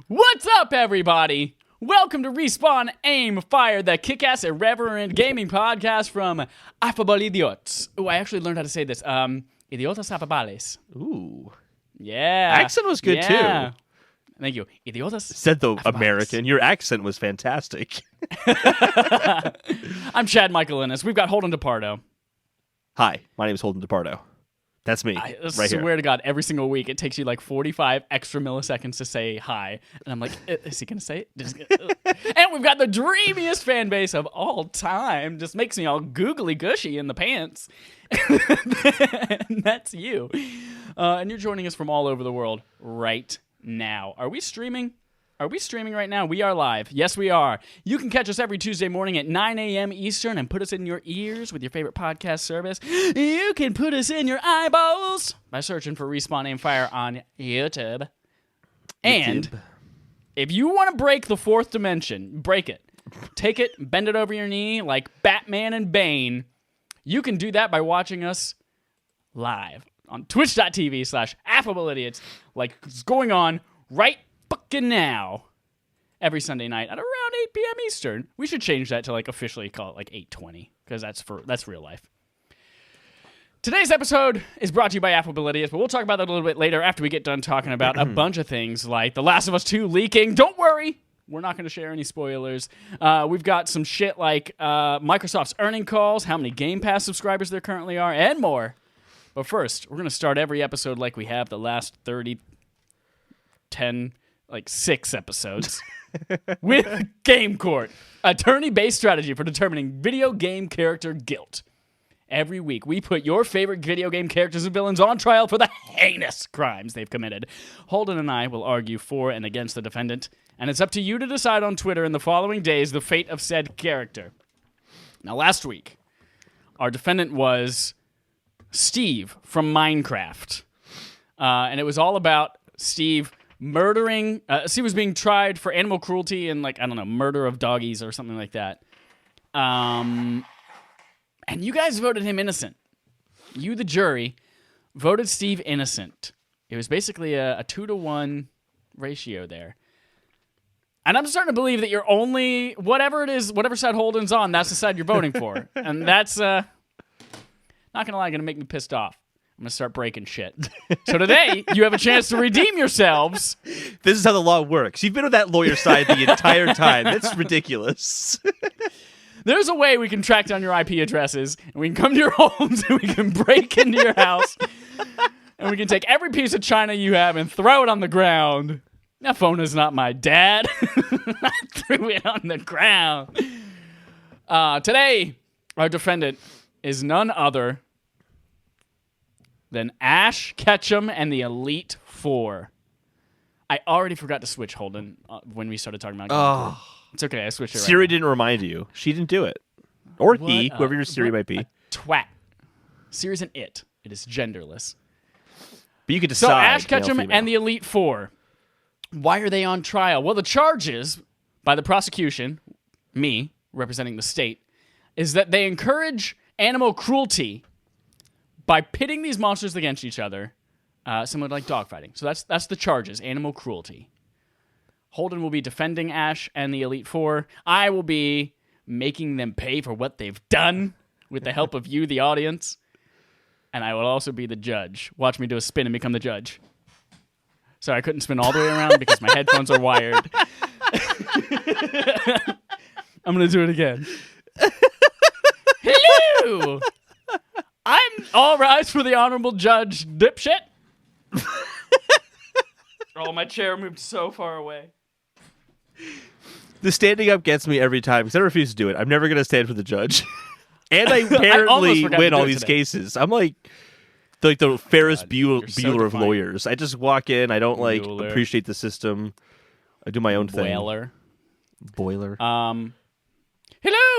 What's up, everybody? Welcome to Respawn Aim Fire, the kick-ass irreverent gaming podcast from Affable Idiots. Ooh, I actually learned how to say this. Idiotas Affables. Ooh. Yeah. Accent was good, too. Thank you. Idiotas Said the Affables. American. Your accent was fantastic. I'm Chad Michael Innes. We've got Holden DePardo. Hi, my name is Holden DePardo. That's me, I right here. swear to God, every single week it takes you like 45 extra milliseconds to say hi. And I'm like, is he going to say it? And we've got the dreamiest fan base of all time. Just makes me all googly gushy in the pants. And that's you. And you're joining us from all over the world right now. Are we streaming? Are we streaming right now? We are live. Yes, we are. You can catch us every Tuesday morning at 9 a.m. Eastern and put us in your ears with your favorite podcast service. You can put us in your eyeballs by searching for Respawn Aim Fire on YouTube. And if you want to break the fourth dimension, break it. Take it, bend it over your knee like Batman and Bane. You can do that by watching us live on twitch.tv/affableidiots like it's going on right fucking now every Sunday night at around 8 p.m. Eastern. We should change that to like officially call it like 8:20 because that's real life. Today's episode is brought to you by Affable Idiots, but we'll talk about that a little bit later after we get done talking about a bunch of things like The Last of Us 2 leaking. Don't worry, we're not going to share any spoilers. We've got some shit like Microsoft's earning calls, how many Game Pass subscribers there currently are, and more. But first, we're going to start every episode like we have the last 6 episodes with Game Court, attorney-based strategy for determining video game character guilt. Every week, we put your favorite video game characters and villains on trial for the heinous crimes they've committed. Holden and I will argue for and against the defendant, and it's up to you to decide on Twitter in the following days the fate of said character. Now, last week, our defendant was Steve from Minecraft, and it was all about Steve murdering. Steve was being tried for animal cruelty and murder of doggies or something like that. And you guys voted him innocent. You, the jury, voted Steve innocent. It was basically a 2-to-1 ratio there. And I'm starting to believe that you're only, whatever it is, whatever side Holden's on, that's the side you're voting for. And that's, not gonna lie, gonna make me pissed off. I'm going to start breaking shit. So today, you have a chance to redeem yourselves. This is how the law works. You've been on that lawyer side the entire time. That's ridiculous. There's a way we can track down your IP addresses, and we can come to your homes, and we can break into your house, and we can take every piece of china you have and throw it on the ground. That phone is not my dad. I threw it on the ground. Today, our defendant is none other than Ash Ketchum and the Elite Four. I already forgot to switch Holden when we started talking about Game. It's okay, I switched it right Siri now. didn't remind you. She didn't do it. Or he, whoever your Siri might be. A twat. Siri's an it. It is genderless. But you could decide. So Ash male, Ketchum female. and the Elite Four. Why are they on trial? Well, the charges by the prosecution, me representing the state, is that they encourage animal cruelty by pitting these monsters against each other, similar to like dogfighting. So that's the charges, animal cruelty. Holden will be defending Ash and the Elite Four. I will be making them pay for what they've done with the help of you, the audience. And I will also be the judge. Watch me do a spin and become the judge. Sorry, I couldn't spin all the way around because my headphones are wired. I'm going to do it again. Hello! I'm all rise for the honorable judge, dipshit. Oh, my chair moved so far away. The standing up gets me every time because I refuse to do it. I'm never going to stand for the judge. And I apparently win all these cases. I'm like the Ferris Bueller of lawyers. I just walk in. I don't appreciate the system. I do my own thing. Boiler. Hello,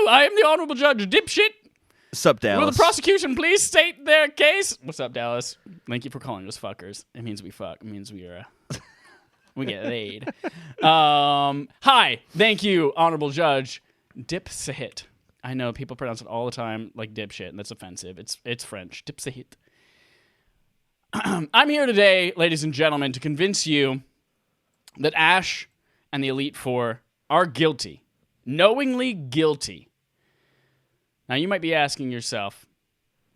I am the honorable judge, dipshit. Sup, Dallas? Will the prosecution please state their case? What's up, Dallas? Thank you for calling us fuckers. It means we fuck. It means we are we get laid. Hi, thank you, honorable judge, dipshit. I know people pronounce it all the time like dipshit, and that's offensive. It's French, dipshit. I'm here today, ladies and gentlemen, to convince you that Ash and the Elite Four are guilty. Knowingly guilty. Now, you might be asking yourself,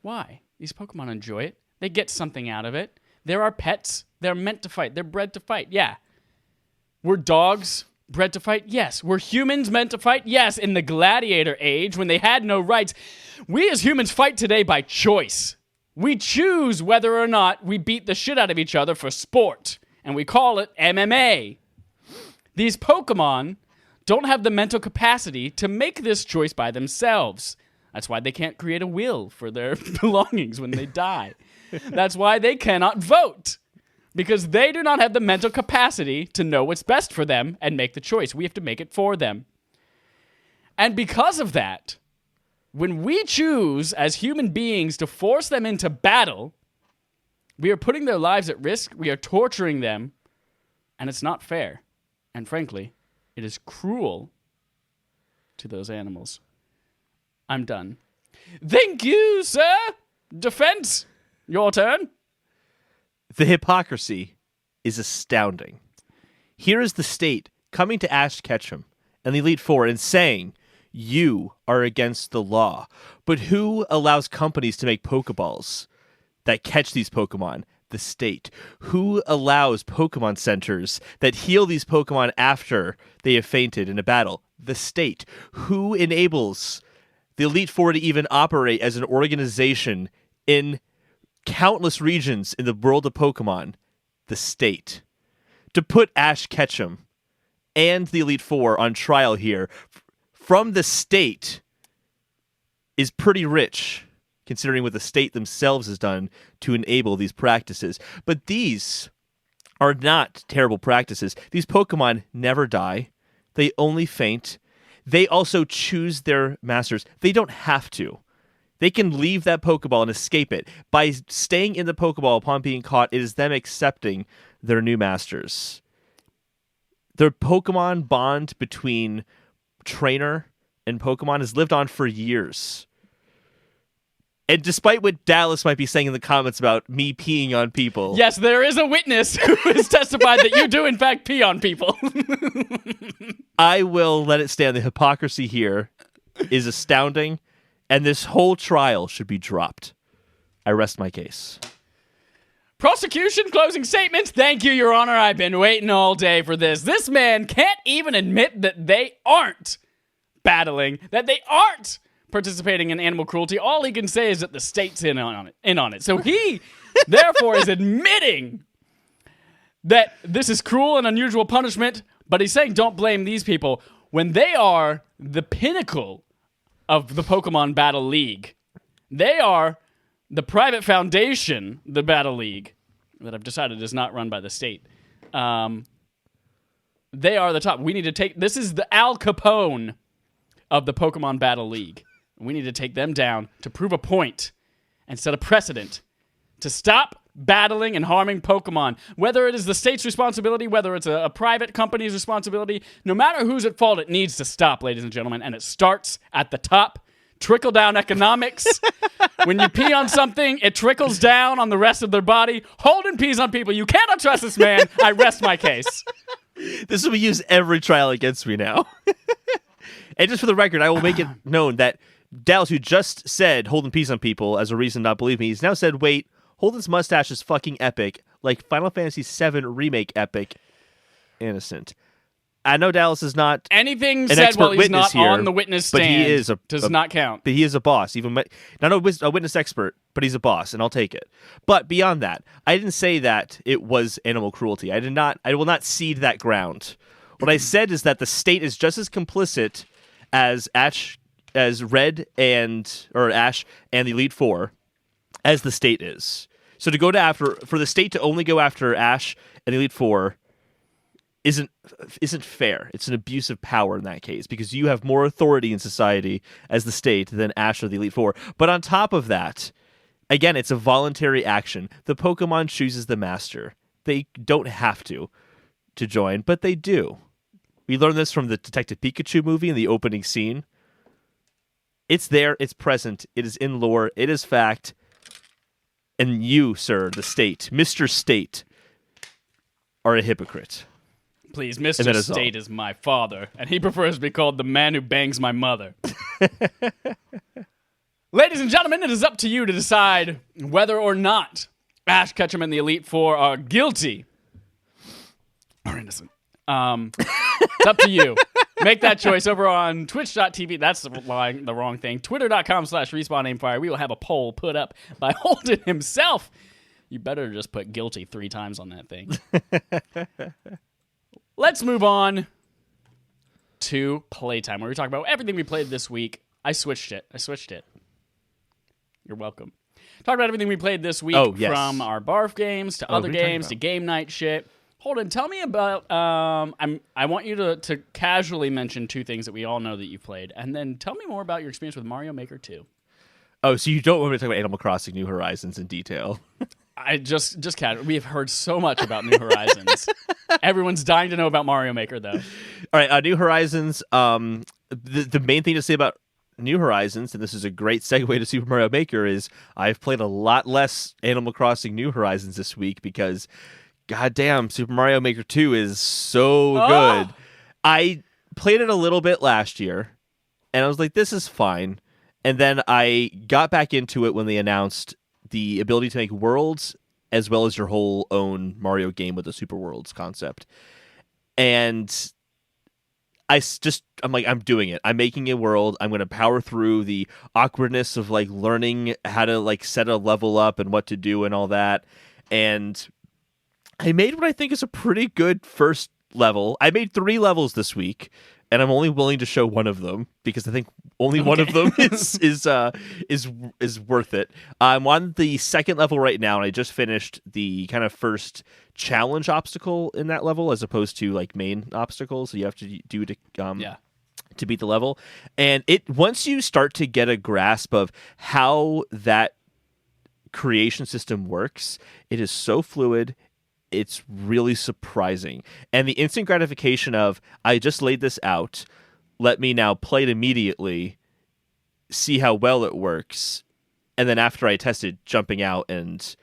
why? These Pokemon enjoy it. They get something out of it. They're our pets. They're meant to fight. They're bred to fight. Yeah. We're dogs bred to fight? Yes. We're humans meant to fight? Yes. In the gladiator age, when they had no rights, we as humans fight today by choice. We choose whether or not we beat the shit out of each other for sport, and we call it MMA. These Pokemon don't have the mental capacity to make this choice by themselves. That's why they can't create a will for their belongings when they die. That's why they cannot vote, because they do not have the mental capacity to know what's best for them and make the choice. We have to make it for them. And because of that, when we choose as human beings to force them into battle, we are putting their lives at risk, we are torturing them, and it's not fair. And frankly, it is cruel to those animals. I'm done. Thank you, sir. Defense, your turn. The hypocrisy is astounding. Here is the state coming to Ash Ketchum and the Elite Four and saying, you are against the law. But who allows companies to make Pokeballs that catch these Pokemon? The state. Who allows Pokemon centers that heal these Pokemon after they have fainted in a battle? The state. Who enables the Elite Four to even operate as an organization in countless regions in the world of Pokemon? The state. To put Ash Ketchum and the Elite Four on trial here from the state is pretty rich, considering what the state themselves has done to enable these practices. But these are not terrible practices. These Pokemon never die. They only faint. They also choose their masters. They don't have to. They can leave that Pokeball and escape it. By staying in the Pokeball upon being caught, it is them accepting their new masters. The Pokemon bond between trainer and Pokemon has lived on for years. And despite what Dallas might be saying in the comments about me peeing on people... Yes, there is a witness who has testified that you do, in fact, pee on people. I will let it stand. The hypocrisy here is astounding, and this whole trial should be dropped. I rest my case. Prosecution closing statements. Thank you, Your Honor. I've been waiting all day for this. This man can't even admit that they aren't battling, that they aren't participating in animal cruelty. All he can say is that the state's in on it. So he, therefore, is admitting that this is cruel and unusual punishment, but he's saying don't blame these people when they are the pinnacle of the Pokemon Battle League. They are the private foundation, the Battle League, that I've decided is not run by the state. They are the top. We need to take... This is the Al Capone of the Pokemon Battle League. We need to take them down to prove a point and set a precedent to stop battling and harming Pokemon. Whether it is the state's responsibility, whether it's a private company's responsibility, no matter who's at fault, it needs to stop, ladies and gentlemen. And it starts at the top. Trickle-down economics. When you pee on something, it trickles down on the rest of their body. Holden pees on people. You cannot trust this man. I rest my case. This will be used every trial against me now. And just for the record, I will make it known that Dallas, who just said Holden pees on people as a reason not believe me, he's now said, wait, Holden's mustache is fucking epic, like Final Fantasy VII Remake epic. Innocent. I know Dallas is not anything said while he's not here, on the witness stand, but he is does not count. But he is a boss, even not a witness expert, but he's a boss, and I'll take it. But beyond that, I didn't say that it was animal cruelty. I will not cede that ground. What I said is that the state is just as complicit as Ash and the Elite Four as the state is. So for the state to only go after Ash and the Elite Four isn't fair. It's an abuse of power in that case, because you have more authority in society as the state than Ash or the Elite Four. But on top of that, again, it's a voluntary action. The Pokemon chooses the master. They don't have to join, but they do. We learned this from the Detective Pikachu movie in the opening scene. It's there, it's present, it is in lore, it is fact. And you, sir, the state, Mr. State, are a hypocrite. Please, Mr. State is my father, and he prefers to be called the man who bangs my mother. Ladies and gentlemen, it is up to you to decide whether or not Ash Ketchum and the Elite Four are guilty or innocent. It's up to you. Make that choice over on twitch.tv. That's the wrong thing. Twitter.com/RespawnAimFire. We will have a poll put up by Holden himself. You better just put guilty 3 times on that thing. Let's move on to playtime, where we talk about everything we played this week. I switched it. You're welcome. Talk about everything we played this week, from our barf games to other games to game night shit. Holden, tell me about. I want you to casually mention 2 things that we all know that you've played, and then tell me more about your experience with Mario Maker 2. Oh, so you don't want me to talk about Animal Crossing New Horizons in detail? I just casually. We have heard so much about New Horizons. Everyone's dying to know about Mario Maker, though. All right, New Horizons. The main thing to say about New Horizons, and this is a great segue to Super Mario Maker, is I've played a lot less Animal Crossing New Horizons this week because, goddamn, Super Mario Maker 2 is so good. I played it a little bit last year, and I was like, this is fine. And then I got back into it when they announced the ability to make worlds as well as your whole own Mario game with the Super Worlds concept. And I'm like, I'm doing it. I'm making a world. I'm going to power through the awkwardness of like learning how to like set a level up and what to do and all that. And I made what I think is a pretty good first level. I made 3 levels this week, and I'm only willing to show one of them because I think only one of them is worth it. I'm on the 2nd level right now, and I just finished the kind of first challenge obstacle in that level, as opposed to like main obstacles. So you have to do to beat the level. And once you start to get a grasp of how that creation system works, it is so fluid. It's really surprising. And the instant gratification of, I just laid this out, let me now play it immediately, see how well it works, and then after I test it, jumping out and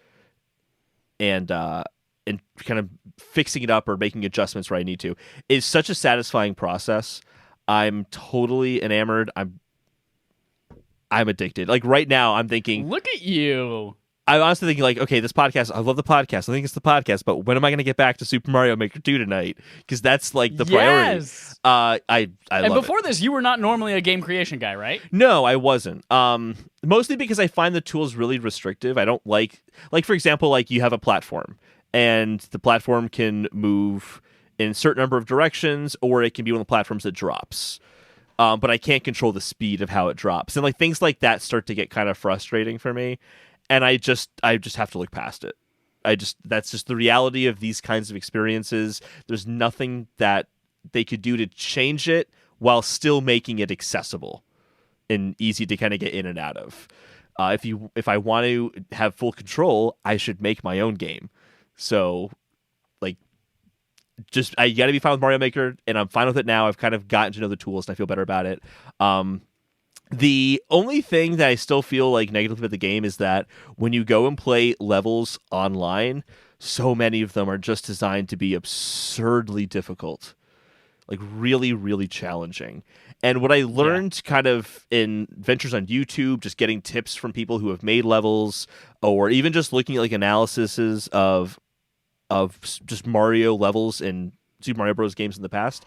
kind of fixing it up or making adjustments where I need to, is such a satisfying process. I'm totally enamored. I'm addicted. Like right now, I'm thinking, look at you. I'm honestly thinking, like, okay, this podcast, I love the podcast. I think it's the podcast, but when am I going to get back to Super Mario Maker 2 tonight? Because that's, like, the priority. I and love before this, you were not normally a game creation guy, right? No, I wasn't. Mostly because I find the tools really restrictive. I don't like, for example, like, you have a platform, and the platform can move in a certain number of directions, or it can be one of the platforms that drops. But I can't control the speed of how it drops. And, like, things like that start to get kind of frustrating for me. And I just have to look past it. That's just the reality of these kinds of experiences. There's nothing that they could do to change it while still making it accessible and easy to kind of get in and out of. If I want to have full control, I should make my own game. So, like, I got to be fine with Mario Maker, and I'm fine with it now. I've kind of gotten to know the tools, and I feel better about it. The only thing that I still feel like negative about the game is that when you go and play levels online, so many of them are just designed to be absurdly difficult, like really, really challenging. And what I learned kind of in ventures on YouTube, just getting tips from people who have made levels, or even just looking at like analyses of just Mario levels in Super Mario Bros. Games in the past,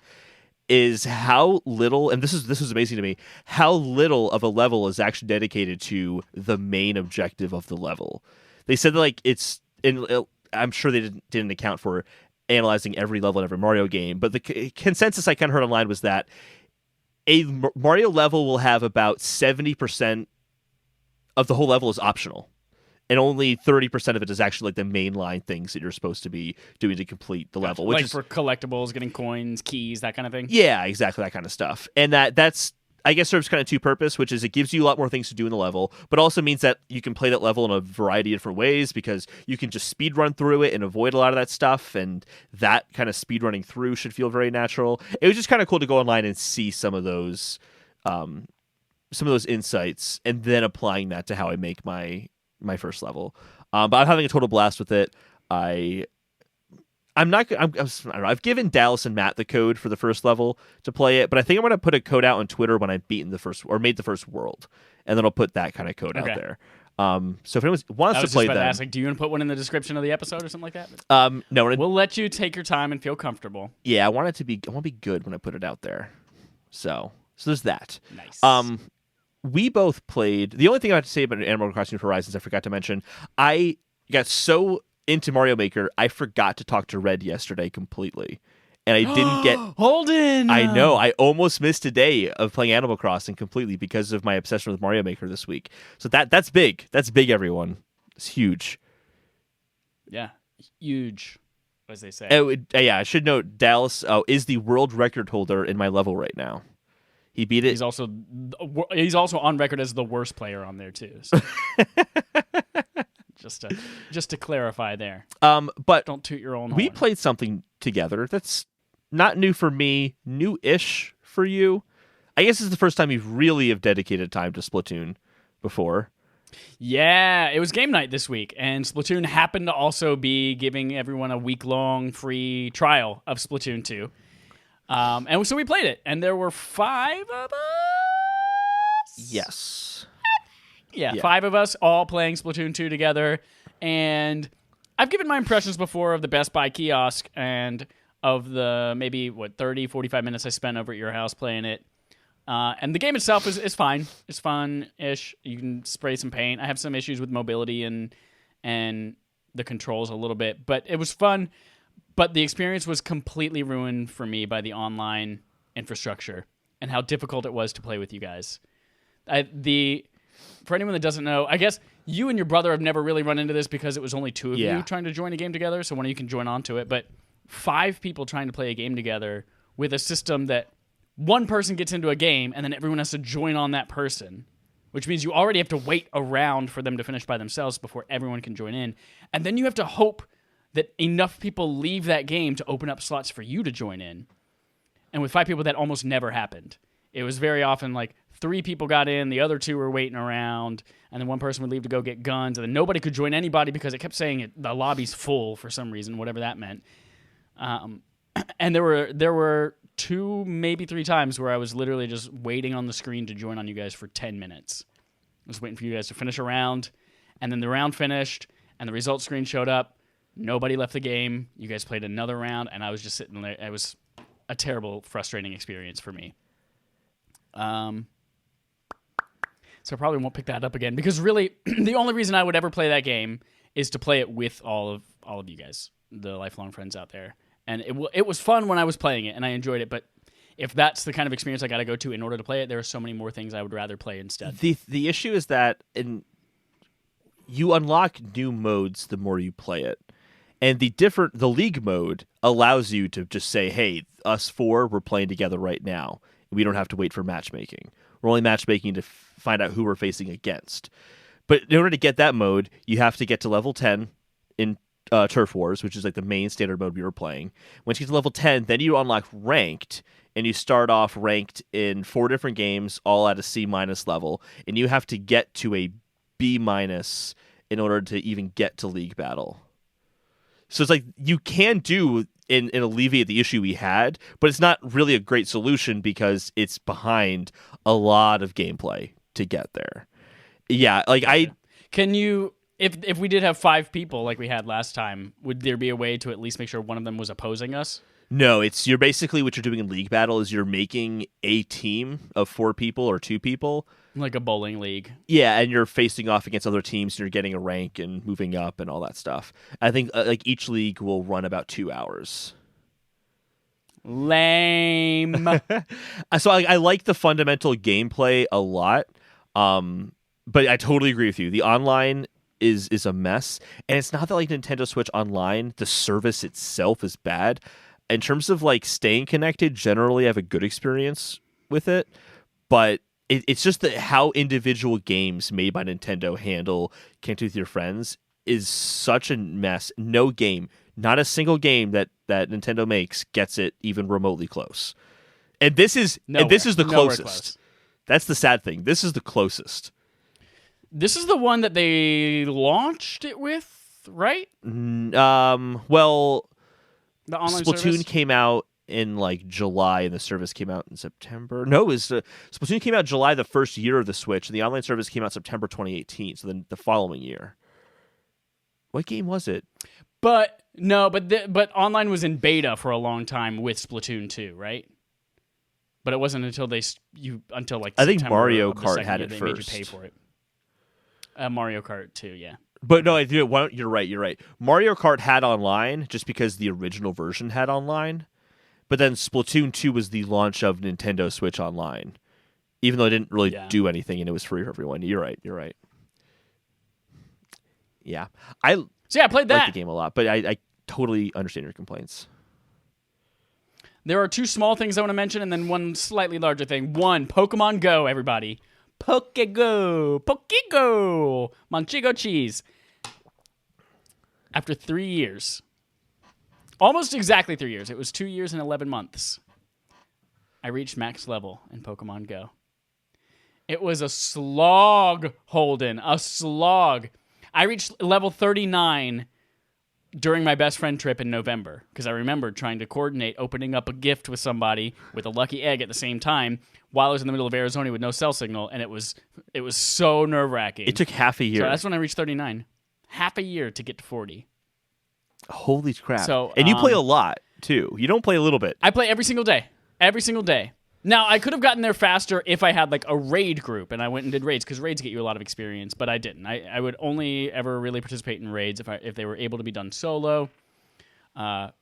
is how little, and this is amazing to me, how little of a level is actually dedicated to the main objective of the level. They said that, like, I'm sure they didn't account for analyzing every level in every Mario game, but the consensus I kind of heard online was that a Mario level will have about 70% of the whole level is optional. And only 30% of it is actually like the mainline things that you're supposed to be doing to complete the level. Which is for collectibles, getting coins, keys, that kind of thing? Yeah, exactly, that kind of stuff. And that's, I guess, serves kind of two purpose, which is it gives you a lot more things to do in the level, but also means that you can play that level in a variety of different ways because you can just speed run through it and avoid a lot of that stuff, and that kind of speed running through should feel very natural. It was just kind of cool to go online and see some of those insights and then applying that to how I make my first level. But I'm having a total blast with it. I I'm not. I don't know. I've given Dallas and Matt the code for the first level to play it, but I think I'm going to put a code out on Twitter when I've beaten the first or made the first world, and then I'll put that kind of code out there. So if anyone wants to play that, ask, like, do you want to put one in the description of the episode or something like that? No, we'll let you take your time and feel comfortable. Yeah, I want to be good when I put it out there. So there's that. Nice. We both played. The only thing I have to say about Animal Crossing Horizons, I forgot to mention. I got so into Mario Maker, I forgot to talk to Red yesterday completely. And I didn't get... Holden! I know. I almost missed a day of playing Animal Crossing completely because of my obsession with Mario Maker this week. So that's big. That's big, everyone. It's huge. Yeah. Huge, as they say. I should note, Dallas is the world record holder in my level right now. He beat it. He's also on record as the worst player on there, too. So. Just to clarify there. But don't toot your own horn. We played something together that's not new for me, new-ish for you. I guess it's the first time you really have dedicated time to Splatoon before. Yeah, it was game night this week, and Splatoon happened to also be giving everyone a week-long free trial of Splatoon 2. And so we played it, and there were 5 of us? Yes. Yeah, 5 of us all playing Splatoon 2 together, and I've given my impressions before of the Best Buy kiosk and of the maybe 30, 45 minutes I spent over at your house playing it. And the game itself is fine. It's fun-ish. You can spray some paint. I have some issues with mobility and the controls a little bit, but it was fun. But the experience was completely ruined for me by the online infrastructure and how difficult it was to play with you guys. For anyone that doesn't know, I guess you and your brother have never really run into this because it was only 2 of you trying to join a game together, so one of you can join onto it. But 5 people trying to play a game together with a system that one person gets into a game and then everyone has to join on that person, which means you already have to wait around for them to finish by themselves before everyone can join in. And then you have to hope that enough people leave that game to open up slots for you to join in. And with 5 people, that almost never happened. It was very often like 3 people got in, the other 2 were waiting around, and then one person would leave to go get guns, and then nobody could join anybody because it kept saying the lobby's full for some reason, whatever that meant. And there were 2, maybe 3 times where I was literally just waiting on the screen to join on you guys for 10 minutes. I was waiting for you guys to finish a round, and then the round finished, and the results screen showed up. Nobody left the game. You guys played another round, and I was just sitting there. It was a terrible, frustrating experience for me. So I probably won't pick that up again because really the only reason I would ever play that game is to play it with all of you guys, the lifelong friends out there. And it was fun when I was playing it and I enjoyed it, but if that's the kind of experience I got to go to in order to play it, there are so many more things I would rather play instead. The issue is that you unlock new modes the more you play it. And the league mode allows you to just say, hey, us 4, we're playing together right now. We don't have to wait for matchmaking. We're only matchmaking to find out who we're facing against. But in order to get that mode, you have to get to level 10 in Turf Wars, which is like the main standard mode we were playing. Once you get to level 10, then you unlock ranked, and you start off ranked in 4 different games, all at a C- level, and you have to get to a B- in order to even get to League Battle. So it's like you can do and alleviate the issue we had, but it's not really a great solution because it's behind a lot of gameplay to get there. Yeah, like Can you, if we did have 5 people like we had last time, would there be a way to at least make sure one of them was opposing us? No, you're basically what you're doing in League Battle is you're making a team of 4 people or 2 people. Like a bowling league. Yeah, and you're facing off against other teams, and you're getting a rank and moving up and all that stuff. I think like each league will run about 2 hours. Lame. So I like the fundamental gameplay a lot, but I totally agree with you. The online is a mess, and it's not that like Nintendo Switch Online, the service itself is bad. In terms of like staying connected, generally I have a good experience with it, but it's just that how individual games made by Nintendo handle connecting with your friends is such a mess. No game, not a single game that Nintendo makes gets it even remotely close. And this is the closest. Close. That's the sad thing. This is the closest. This is the one that they launched it with, right? Well, The online Splatoon service? came out in like July, and the service came out in September. No, it was Splatoon came out July the first year of the Switch, and the online service came out September 2018. So then the following year. What game was it? But online was in beta for a long time with Splatoon 2, right? But it wasn't until until like I think September Mario of the Kart second had year it they first. made you pay for it. Mario Kart 2, yeah. But no, you're right. Mario Kart had online just because the original version had online. But then Splatoon 2 was the launch of Nintendo Switch Online. Even though it didn't really do anything and it was free for everyone. You're right. Yeah. I played that. like the game a lot, but I totally understand your complaints. There are two small things I want to mention and then one slightly larger thing. One, Pokemon Go, everybody. Pokego! Manchego cheese. After 3 years, almost exactly 3 years, it was 2 years and 11 months, I reached max level in Pokemon Go. It was a slog, Holden, a slog. I reached level 39 during my best friend trip in November because I remembered trying to coordinate opening up a gift with somebody with a lucky egg at the same time while I was in the middle of Arizona with no cell signal, and it was so nerve-wracking. It took half a year. So that's when I reached 39. Half a year to get to 40. Holy crap. So, and you play a lot, too. You don't play a little bit. I play every single day. Every single day. Now, I could have gotten there faster if I had like a raid group and I went and did raids, because raids get you a lot of experience, but I didn't. I would only ever really participate in raids if they were able to be done solo,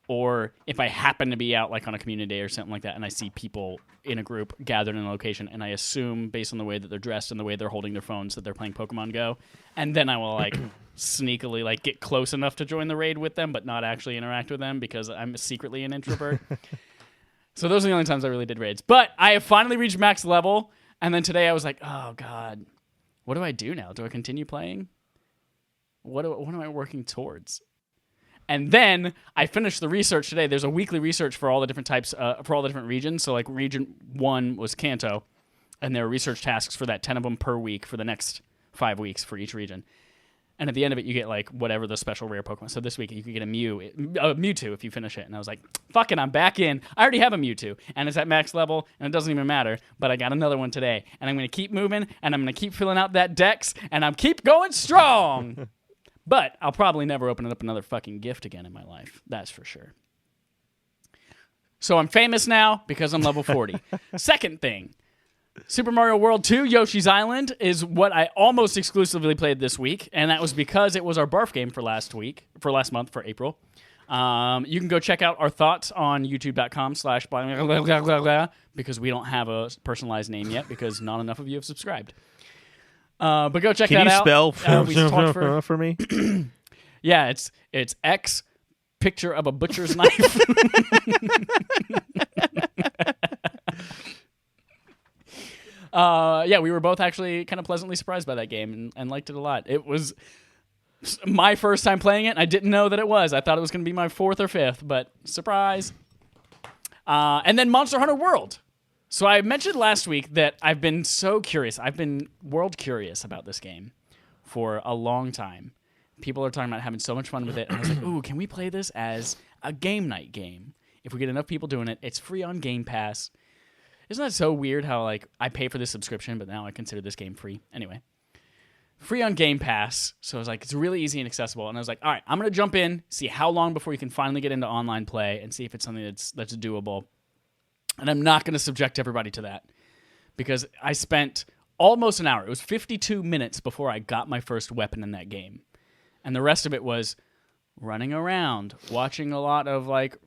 or if I happen to be out like on a community day or something like that and I see people in a group gathered in a location and I assume based on the way that they're dressed and the way they're holding their phones that they're playing Pokemon Go, and then I will like sneakily like get close enough to join the raid with them but not actually interact with them because I'm secretly an introvert. So those are the only times I really did raids. But I have finally reached max level, and then today I was like, oh god, what do I do now? Do I continue playing? What am I working towards? And then I finished the research today. There's a weekly research for all the different types, for all the different regions. So like region 1 was Kanto, and there are research tasks for that, 10 of them per week for the next 5 weeks for each region. And at the end of it, you get like whatever the special rare Pokemon. So this week you could get a Mewtwo if you finish it. And I was like, fuck it, I'm back in. I already have a Mewtwo, and it's at max level, and it doesn't even matter. But I got another one today, and I'm going to keep moving, and I'm going to keep filling out that dex, and I'm keep going strong. But I'll probably never open up another fucking gift again in my life. That's for sure. So I'm famous now because I'm level 40. Second thing. Super Mario World 2 Yoshi's Island is what I almost exclusively played this week, and that was because it was our barf game for last month, for April. You can go check out our thoughts on youtube.com/blah, because we don't have a personalized name yet because not enough of you have subscribed. But go check that out. Can you spell we talked for me? Yeah, it's X picture of a butcher's knife. We were both actually kind of pleasantly surprised by that game and liked it a lot. It was my first time playing it, and I didn't know that it was. I thought it was going to be my 4th or 5th, but surprise. And then Monster Hunter World. So I mentioned last week that I've been so curious. I've been world curious about this game for a long time. People are talking about having so much fun with it, and I was like, ooh, can we play this as a game night game? If we get enough people doing it, it's free on Game Pass. Isn't that so weird how, like, I pay for this subscription, but now I consider this game free? Anyway, free on Game Pass, so I was like, it's really easy and accessible, and I was like, all right, I'm going to jump in, see how long before you can finally get into online play, and see if it's something that's doable. And I'm not going to subject everybody to that, because I spent almost an hour. It was 52 minutes before I got my first weapon in that game, and the rest of it was running around, watching a lot of, like,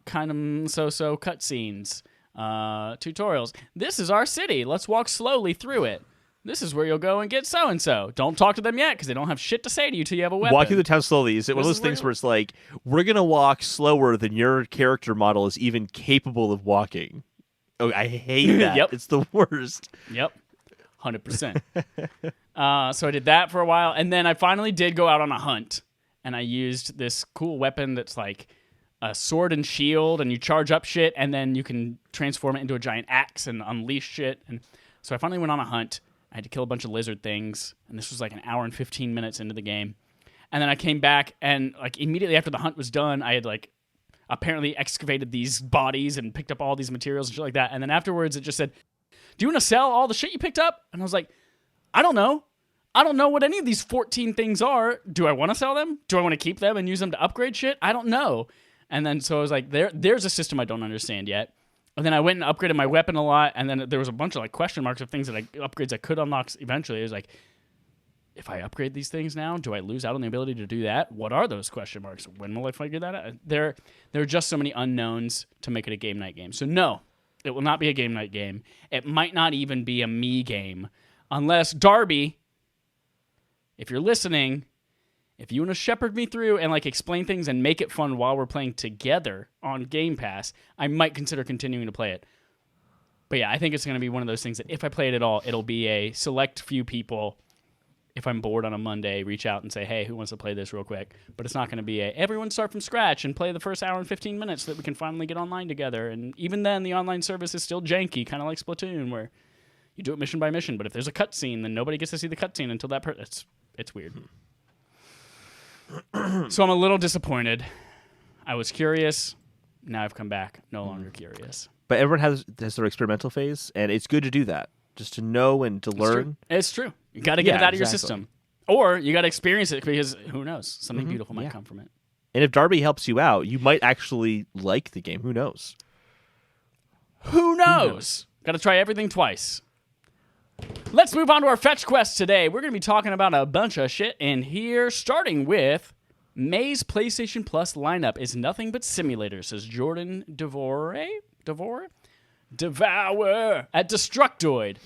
kind of so-so cutscenes, tutorials. This is our city. Let's walk slowly through it. This is where you'll go and get so-and-so. Don't talk to them yet because they don't have shit to say to you till you have a weapon. Walk through the town slowly. Is it one of those things where it's like, we're going to walk slower than your character model is even capable of walking? Oh, I hate that. Yep. It's the worst. Yep. 100%. So I did that for a while, and then I finally did go out on a hunt, and I used this cool weapon that's like a sword and shield, and you charge up shit, and then you can transform it into a giant axe and unleash shit. And so I finally went on a hunt. I had to kill a bunch of lizard things, and this was like an hour and 15 minutes into the game. And then I came back, and like immediately after the hunt was done, I apparently excavated these bodies and picked up all these materials and shit like that. And then afterwards, it just said, "Do you want to sell all the shit you picked up?" And I was like, "I don't know. I don't know what any of these 14 things are. Do I want to sell them? Do I want to keep them and use them to upgrade shit? I don't know." And then so I was like, there's a system I don't understand yet. And then I went and upgraded my weapon a lot. And then there was a bunch of like question marks of things upgrades I could unlock eventually. It was like, if I upgrade these things now, do I lose out on the ability to do that? What are those question marks? When will I figure that out? There are just so many unknowns to make it a game night game. So no, it will not be a game night game. It might not even be a me game. Unless, Darby, if you're listening, if you want to shepherd me through and like explain things and make it fun while we're playing together on Game Pass, I might consider continuing to play it. But yeah, I think it's going to be one of those things that if I play it at all, it'll be a select few people. If I'm bored on a Monday, reach out and say, "Hey, who wants to play this real quick?" But it's not going to be everyone start from scratch and play the first hour and 15 minutes so that we can finally get online together. And even then, the online service is still janky, kind of like Splatoon, where you do it mission by mission. But if there's a cutscene, then nobody gets to see the cutscene until that it's weird. So I'm a little disappointed. I was curious. Now I've come back, no longer curious. But everyone has their experimental phase, and it's good to do that, just to know and to learn. It's true. You got to get it out of your system. Or you got to experience it, because who knows? Something beautiful might come from it. And if Darby helps you out, you might actually like the game. Who knows? Who knows? Got to try everything twice. Let's move on to our fetch quest today. We're going to be talking about a bunch of shit in here, starting with May's PlayStation Plus lineup is nothing but simulators, says Jordan Devour at Destructoid.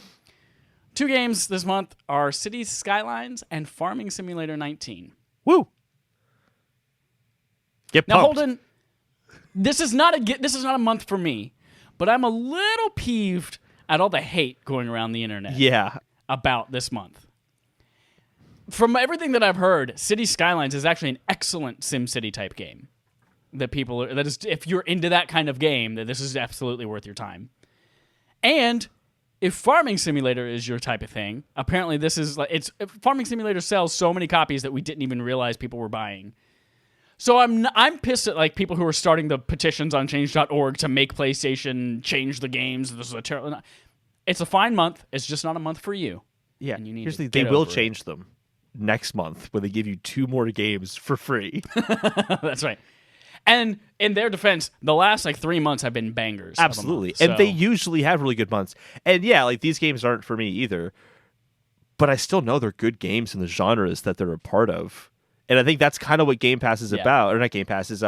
2 games this month are Cities Skylines and Farming Simulator 19. Woo! Get pumped. Now, Holden, this is not a month for me, but I'm a little peeved at all the hate going around the internet. About this month. From everything that I've heard, Cities Skylines is actually an excellent SimCity type game. If you're into that kind of game, that this is absolutely worth your time. And if Farming Simulator is your type of thing, apparently this is Farming Simulator sells so many copies that we didn't even realize people were buying. So I'm pissed at like people who are starting the petitions on change.org to make PlayStation change the games. This is a terrible. It's a fine month. It's just not a month for you. Yeah, and you need they will change them next month when they give you 2 more games for free. That's right. And in their defense, the last 3 months have been bangers. Absolutely. And they usually have really good months. And yeah, these games aren't for me either. But I still know they're good games in the genres that they're a part of. And I think that's kind of what Game Pass is about. Or not Game Pass, is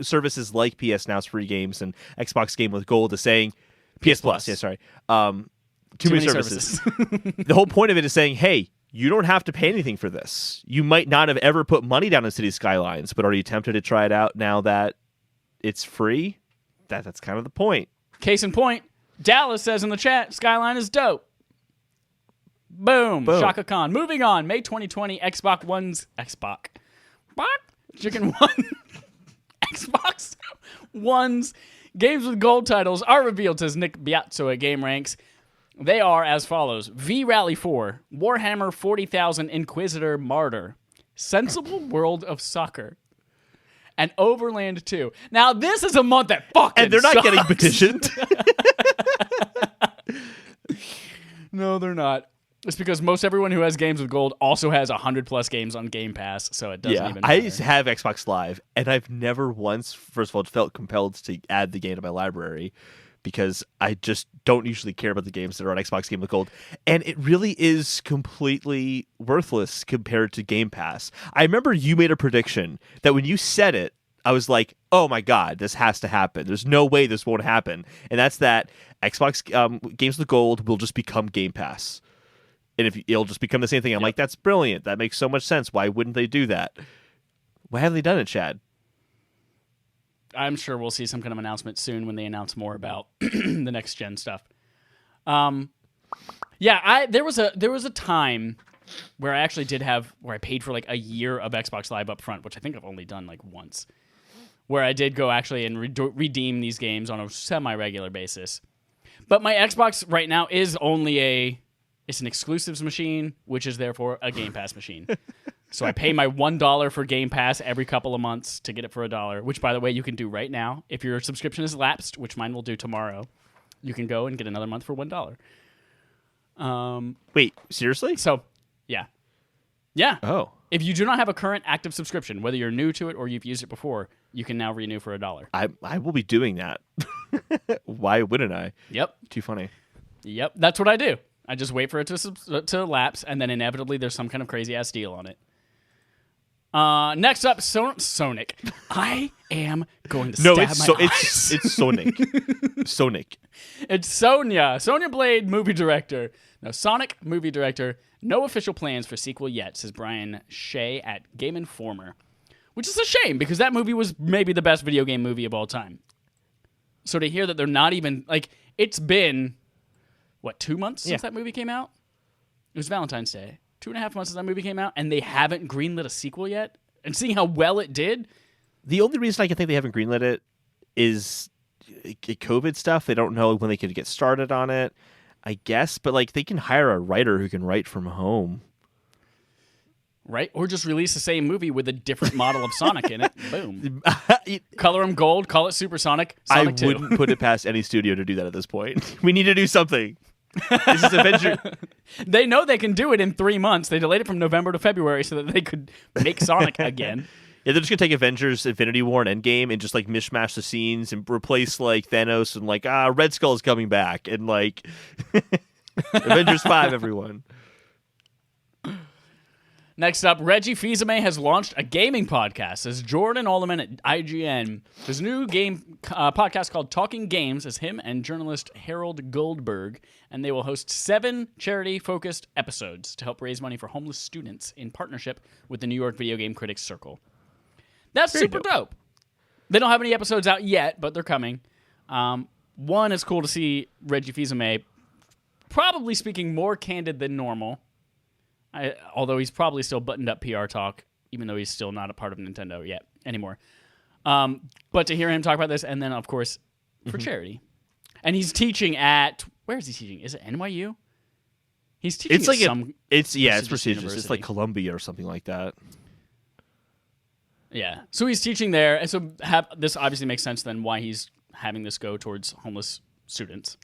services like PS Now's free games and Xbox Game with Gold is saying PS Plus. Yeah, sorry. Too many services. The whole point of it is saying, hey, you don't have to pay anything for this. You might not have ever put money down in Cities Skylines, but are you tempted to try it out now that it's free? That's kind of the point. Case in point, Dallas says in the chat, Skyline is dope. Boom. Shaka Khan. Moving on. May 2020, Xbox One's... Chicken One. Xbox One's Games with Gold titles are revealed, says Nick Biazzo at Game Ranks. They are as follows: V-Rally 4, Warhammer 40,000 Inquisitor Martyr, Sensible World of Soccer, and Overland 2. Now, this is a month that fucking And they're not sucks. getting petitioned. No, they're not. It's because most everyone who has Games with Gold also has 100+ games on Game Pass, so it doesn't even matter. I have Xbox Live, and I've never once, first of all, felt compelled to add the game to my library, because I just don't usually care about the games that are on Xbox Game with Gold. And it really is completely worthless compared to Game Pass. I remember you made a prediction that when you said it, I was like, oh my God, this has to happen. There's no way this won't happen. And that's that Xbox Games with Gold will just become Game Pass. And it'll just become the same thing. I'm like, that's brilliant. That makes so much sense. Why wouldn't they do that? Why haven't they done it, Chad? I'm sure we'll see some kind of announcement soon when they announce more about the next gen stuff. There was a time where I actually where I paid for a year of Xbox Live up front, which I think I've only done once, where I did go actually and redeem these games on a semi-regular basis. But my Xbox right now is only it's an exclusives machine, which is therefore a Game Pass machine. So I pay my $1 for Game Pass every couple of months to get it for $1, which, by the way, you can do right now. If your subscription is lapsed, which mine will do tomorrow, you can go and get another month for $1. Wait, seriously? So, yeah. Yeah. Oh. If you do not have a current active subscription, whether you're new to it or you've used it before, you can now renew for $1. I will be doing that. Why wouldn't I? Yep. Too funny. Yep. That's what I do. I just wait for it to lapse, and then inevitably there's some kind of crazy-ass deal on it. Next up, Sonic. I am going to stab my eyes. It's Sonic. Sonic. It's Sonya Blade, movie director. No, Sonic, movie director. No official plans for sequel yet, says Brian Shea at Game Informer. Which is a shame, because that movie was maybe the best video game movie of all time. So to hear that they're not even... Like, it's been, 2 months since that movie came out? It was Valentine's Day. 2.5 months since that movie came out, and they haven't greenlit a sequel yet? And seeing how well it did? The only reason I can think they haven't greenlit it is COVID stuff. They don't know when they could get started on it, I guess. But, they can hire a writer who can write from home. Right? Or just release the same movie with a different model of Sonic in it. Boom. Color him gold, call it Supersonic. Sonic 2. Wouldn't put it past any studio to do that at this point. We need to do something. This is Avenger. They know they can do it in 3 months. They delayed it from November to February so that they could make Sonic again. Yeah, they're just going to take Avengers, Infinity War, and Endgame and just, mishmash the scenes and replace, Thanos and, Red Skull's coming back. And, Avengers 5, everyone. Next up, Reggie Fils-Aimé has launched a gaming podcast, says Jordan Alderman at IGN. His new game podcast called Talking Games is him and journalist Harold Goldberg, and they will host 7 charity-focused episodes to help raise money for homeless students in partnership with the New York Video Game Critics Circle. That's super dope. They don't have any episodes out yet, but they're coming. One, it's cool to see Reggie Fils-Aimé probably speaking more candid than normal. Although he's probably still buttoned up PR talk, even though he's still not a part of Nintendo yet anymore. But to hear him talk about this, and then, of course, for charity. And he's teaching at... Where is he teaching? Is it NYU? He's teaching it's it's prestigious. University. It's like Columbia or something like that. Yeah. So he's teaching there. And so this obviously makes sense then why he's having this go towards homeless students.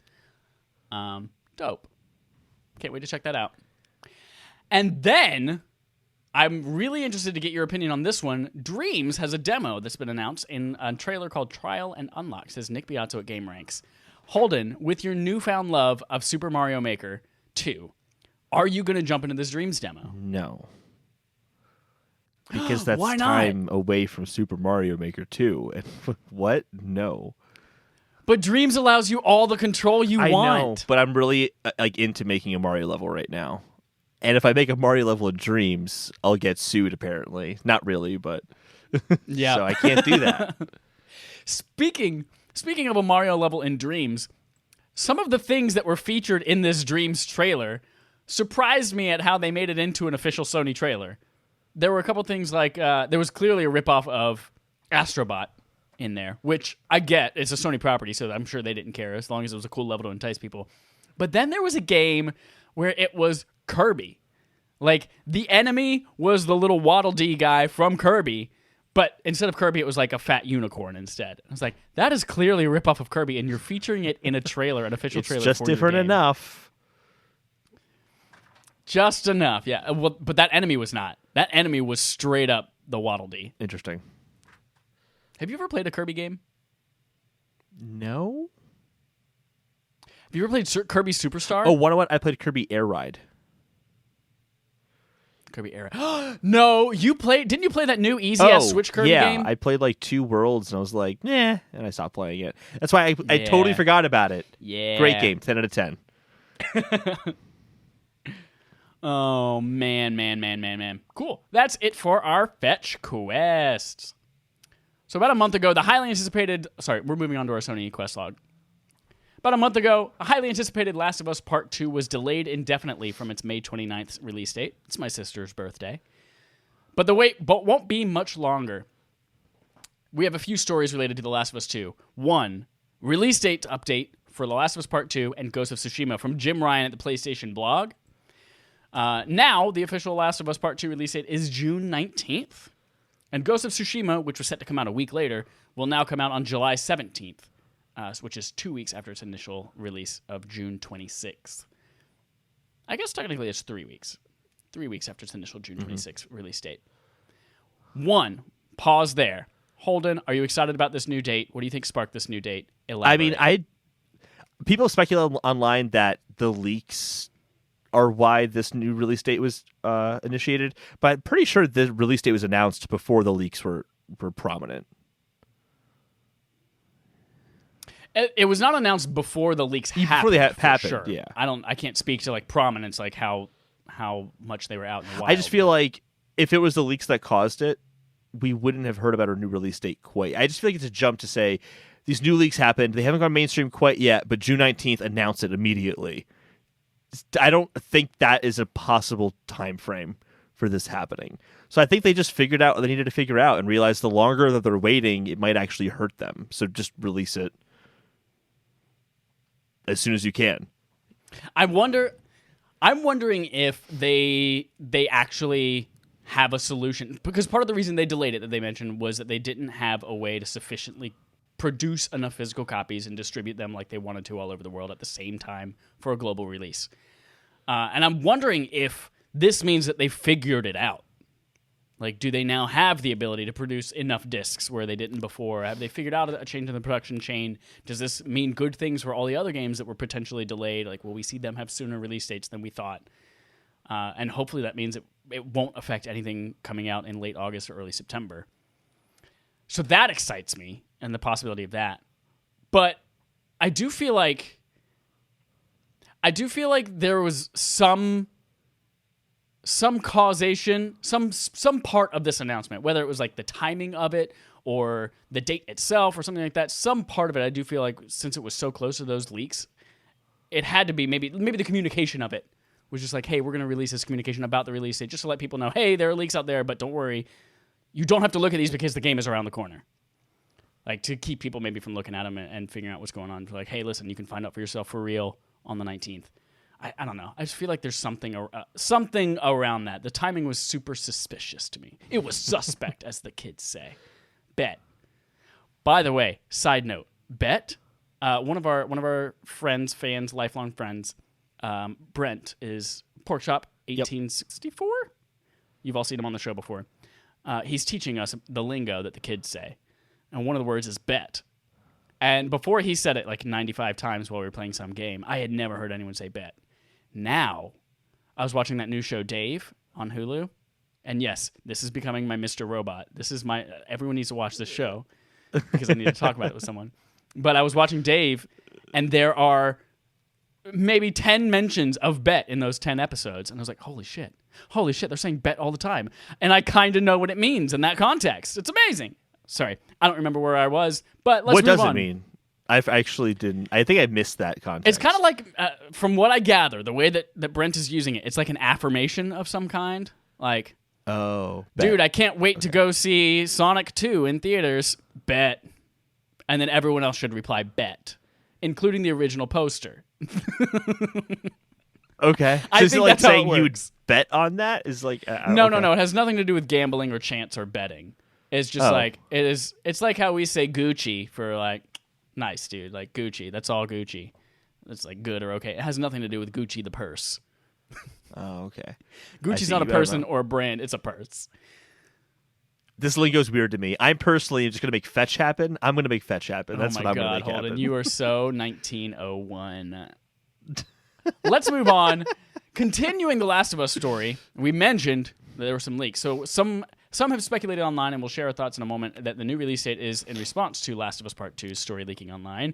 Dope. Can't wait to check that out. And then, I'm really interested to get your opinion on this one. Dreams has a demo that's been announced in a trailer called Trial and Unlock, says Nick Biazzo at GameRanks. Holden, with your newfound love of Super Mario Maker 2, are you going to jump into this Dreams demo? No. Because that's time away from Super Mario Maker 2. And what? No. But Dreams allows you all the control you want. I know, but I'm really into making a Mario level right now. And if I make a Mario level in Dreams, I'll get sued, apparently. Not really, but... Yeah. So I can't do that. Speaking of a Mario level in Dreams, some of the things that were featured in this Dreams trailer surprised me at how they made it into an official Sony trailer. There were a couple things there was clearly a ripoff of Astrobot in there, which I get. It's a Sony property, so I'm sure they didn't care as long as it was a cool level to entice people. But then there was a game where it was Kirby. The enemy was the little Waddle Dee guy from Kirby, but instead of Kirby, it was a fat unicorn instead. I was like, that is clearly a ripoff of Kirby, and you're featuring it in a trailer, an official trailer. It's just for different your game. enough. Just enough, yeah. Well, but that enemy was not. That enemy was straight up the Waddle Dee. Interesting. Have you ever played a Kirby game? No. Have you ever played Kirby Superstar? Oh, what? I played Kirby Air Ride. Kirby Air Ride. No, didn't you play that new easy-ass Switch Kirby game? Yeah, I played 2 worlds, and I was like, nah, and I stopped playing it. That's why I totally forgot about it. Yeah. Great game, 10 out of 10. Oh, man. Cool. That's it for our Fetch Quests. So about a month ago, the highly anticipated... Sorry, we're moving on to our Sony Quest log. About a month ago, a highly anticipated Last of Us Part 2 was delayed indefinitely from its May 29th release date. It's my sister's birthday. But the wait won't be much longer. We have a few stories related to The Last of Us 2. One, release date update for The Last of Us Part 2 and Ghost of Tsushima from Jim Ryan at the PlayStation blog. Now, the official Last of Us Part 2 release date is June 19th. And Ghost of Tsushima, which was set to come out a week later, will now come out on July 17th, which is 2 weeks after its initial release of June 26th. I guess technically it's 3 weeks. 3 weeks after its initial June 26th release date. One, pause there. Holden, are you excited about this new date? What do you think sparked this new date? Elaborate. I mean, people speculate online that the leaks are why this new release date was initiated, but I'm pretty sure the release date was announced before the leaks were prominent. It was not announced before the leaks happened. Before they happened, sure. yeah. I can't speak to like prominence, like how much they were out in the wild. I just feel like if it was the leaks that caused it, we wouldn't have heard about our new release date quite. I just feel like it's a jump to say these new leaks happened. They haven't gone mainstream quite yet, but June 19th, announce it immediately. I don't think that is a possible time frame for this happening. So I think they just figured out what they needed to figure out and realized the longer that they're waiting, it might actually hurt them. So just release it as soon as you can. I'm wondering if they actually have a solution, because part of the reason they delayed it that they mentioned was that they didn't have a way to sufficiently produce enough physical copies and distribute them like they wanted to all over the world at the same time for a global release. And I'm wondering if this means that they figured it out. Like, do they now have the ability to produce enough discs where they didn't before? Have they figured out a change in the production chain? Does this mean good things for all the other games that were potentially delayed? Like, will we see them have sooner release dates than we thought? And hopefully that means it won't affect anything coming out in late August or early September. So that excites me, and the possibility of that. But I do feel like there was some causation, some part of this announcement, whether it was like the timing of it or the date itself or something like that. Some part of it, I do feel like, since it was so close to those leaks, it had to be maybe the communication of it was just like, hey, we're going to release this communication about the release date just to let people know, hey, there are leaks out there, but don't worry, you don't have to look at these because the game is around the corner. Like, to keep people maybe from looking at them and figuring out what's going on. Like, hey, listen, you can find out for yourself for real on the 19th. I don't know. I just feel like there's something around that. The timing was super suspicious to me. It was suspect, as the kids say. Bet. By the way, side note, Bet, one of our friends, fans, lifelong friends, Brent, is Porkchop 1864. Yep. You've all seen him on the show before. He's teaching us the lingo that the kids say, and one of the words is bet. And before he said it like 95 times while we were playing some game, I had never heard anyone say bet. Now, I was watching that new show, Dave, on Hulu. And yes, this is becoming my Mr. Robot. This is my... everyone needs to watch this show because I need to talk about it with someone. But I was watching Dave, and there are maybe 10 mentions of bet in those 10 episodes. And I was like, holy shit, they're saying bet all the time. And I kind of know what it means in that context. It's amazing. Sorry, I don't remember where I was, but let's move on. What does it mean? I actually didn't. I think I missed that context. It's kind of like, from what I gather, the way that Brent is using it, it's like an affirmation of some kind. Like, oh, dude, I can't wait to go see Sonic 2 in theaters. Bet. And then everyone else should reply bet, including the original poster. Okay. So I think like that's how saying it you would works. bet on that is like no. It has nothing to do with gambling or chance or betting. It's just like it is. It's like how we say Gucci for like nice, dude. Like Gucci. That's all Gucci. It's like good or okay. It has nothing to do with Gucci the purse. Oh, okay. Gucci's not a person or a brand. It's a purse. This lingo's weird to me. I'm personally just going to make fetch happen. I'm going to make fetch happen. That's what I'm going to make happen. Holden, you are so 1901. Let's move on. Continuing the Last of Us story, we mentioned that there were some leaks. So some have speculated online, and we'll share our thoughts in a moment, that the new release date is in response to Last of Us Part 2's story leaking online,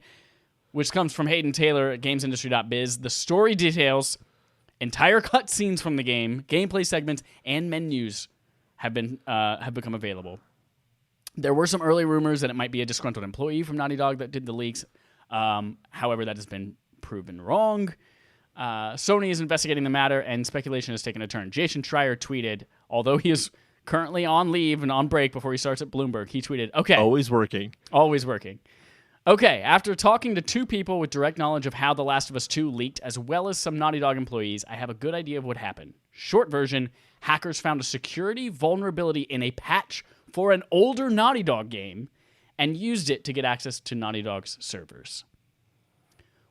which comes from Hayden Taylor at GamesIndustry.biz. The story details entire cutscenes from the game, gameplay segments, and menus have become available. There were some early rumors that it might be a disgruntled employee from Naughty Dog that did the leaks. However, that has been proven wrong. Sony is investigating the matter, and speculation has taken a turn. Jason Schreier tweeted, although he is currently on leave and on break before he starts at Bloomberg, he tweeted, okay. Always working. Okay, after talking to two people with direct knowledge of how The Last of Us 2 leaked, as well as some Naughty Dog employees, I have a good idea of what happened. Short version, hackers found a security vulnerability in a patch for an older Naughty Dog game and used it to get access to Naughty Dog's servers.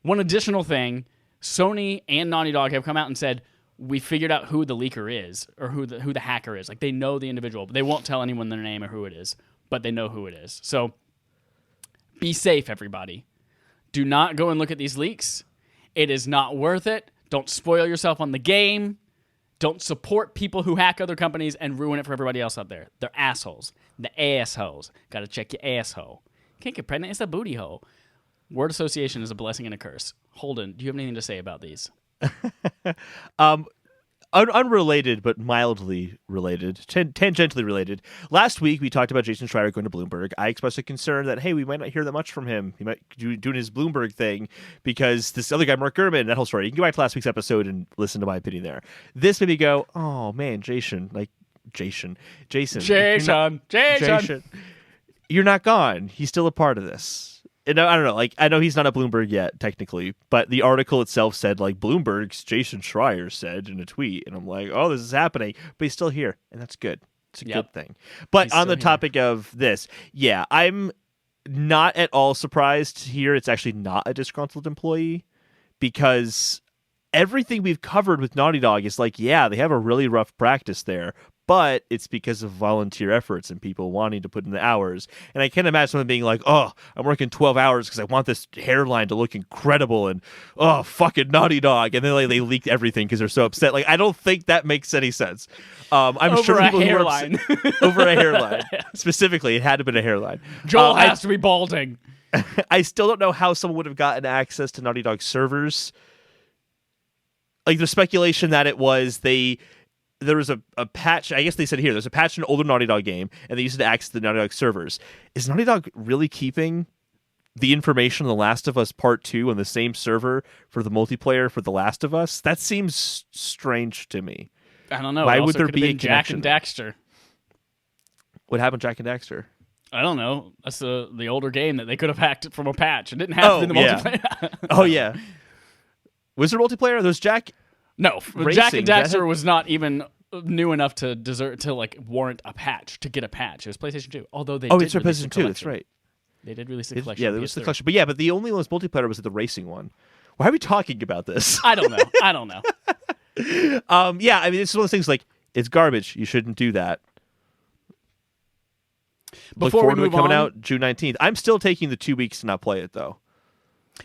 One additional thing, Sony and Naughty Dog have come out and said, we figured out who the leaker is, or who the hacker is. Like, they know the individual, but they won't tell anyone their name or who it is, but they know who it is. So be safe, everybody. Do not go and look at these leaks. It is not worth it. Don't spoil yourself on the game. Don't support people who hack other companies and ruin it for everybody else out there. They're assholes. The assholes. Gotta check your asshole. Can't get pregnant, it's a booty hole. Word association is a blessing and a curse. Holden, do you have anything to say about these? Unrelated, but mildly related, tangentially related. Last week, we talked about Jason Schreier going to Bloomberg. I expressed a concern that, hey, we might not hear that much from him. He might be doing his Bloomberg thing because this other guy, Mark Gurman, that whole story. You can go back to last week's episode and listen to my opinion there. This made me go, oh, man, Jason. You're not gone. He's still a part of this. And I don't know. Like, I know he's not at Bloomberg yet, technically, but the article itself said, like, Bloomberg's Jason Schreier said in a tweet, and I'm like, oh, this is happening, but he's still here, and that's good. It's a good thing. But he's on the topic of this, yeah, I'm not at all surprised here. It's actually not a disgruntled employee, because everything we've covered with Naughty Dog is like, yeah, they have a really rough practice there, but it's because of volunteer efforts and people wanting to put in the hours. And I can't imagine someone being like, oh, I'm working 12 hours because I want this hairline to look incredible, and oh, fucking Naughty Dog. And then they leaked everything because they're so upset. Like, I don't think that makes any sense. I'm over sure a hairline. Over a hairline. Specifically, it had to have been a hairline. Joel has to be balding. I still don't know how someone would have gotten access to Naughty Dog servers. Like, the speculation that it was there was a patch, I guess they said here, there's a patch in an older Naughty Dog game, and they used it to access the Naughty Dog servers. Is Naughty Dog really keeping the information on The Last of Us Part 2 on the same server for the multiplayer for The Last of Us? That seems strange to me. I don't know. Why would there be a Jack connection? and Daxter? What happened to Jack and Daxter? I don't know. That's the older game that they could have hacked from a patch. It didn't have to be the multiplayer. Oh, yeah. Was there multiplayer? There's Jack... No, Racing, Jack and Daxter was not even new enough to like warrant a patch, to get a patch. It was PlayStation 2. Although they did it's release PlayStation 2, that's right. They did release the collection. Yeah, there was the collection. But the only one that was multiplayer was the racing one. Why are we talking about this? I don't know. Yeah, I mean, it's one of those things like, it's garbage. You shouldn't do that. Before we move on, coming out June 19th. I'm still taking the 2 weeks to not play it, though.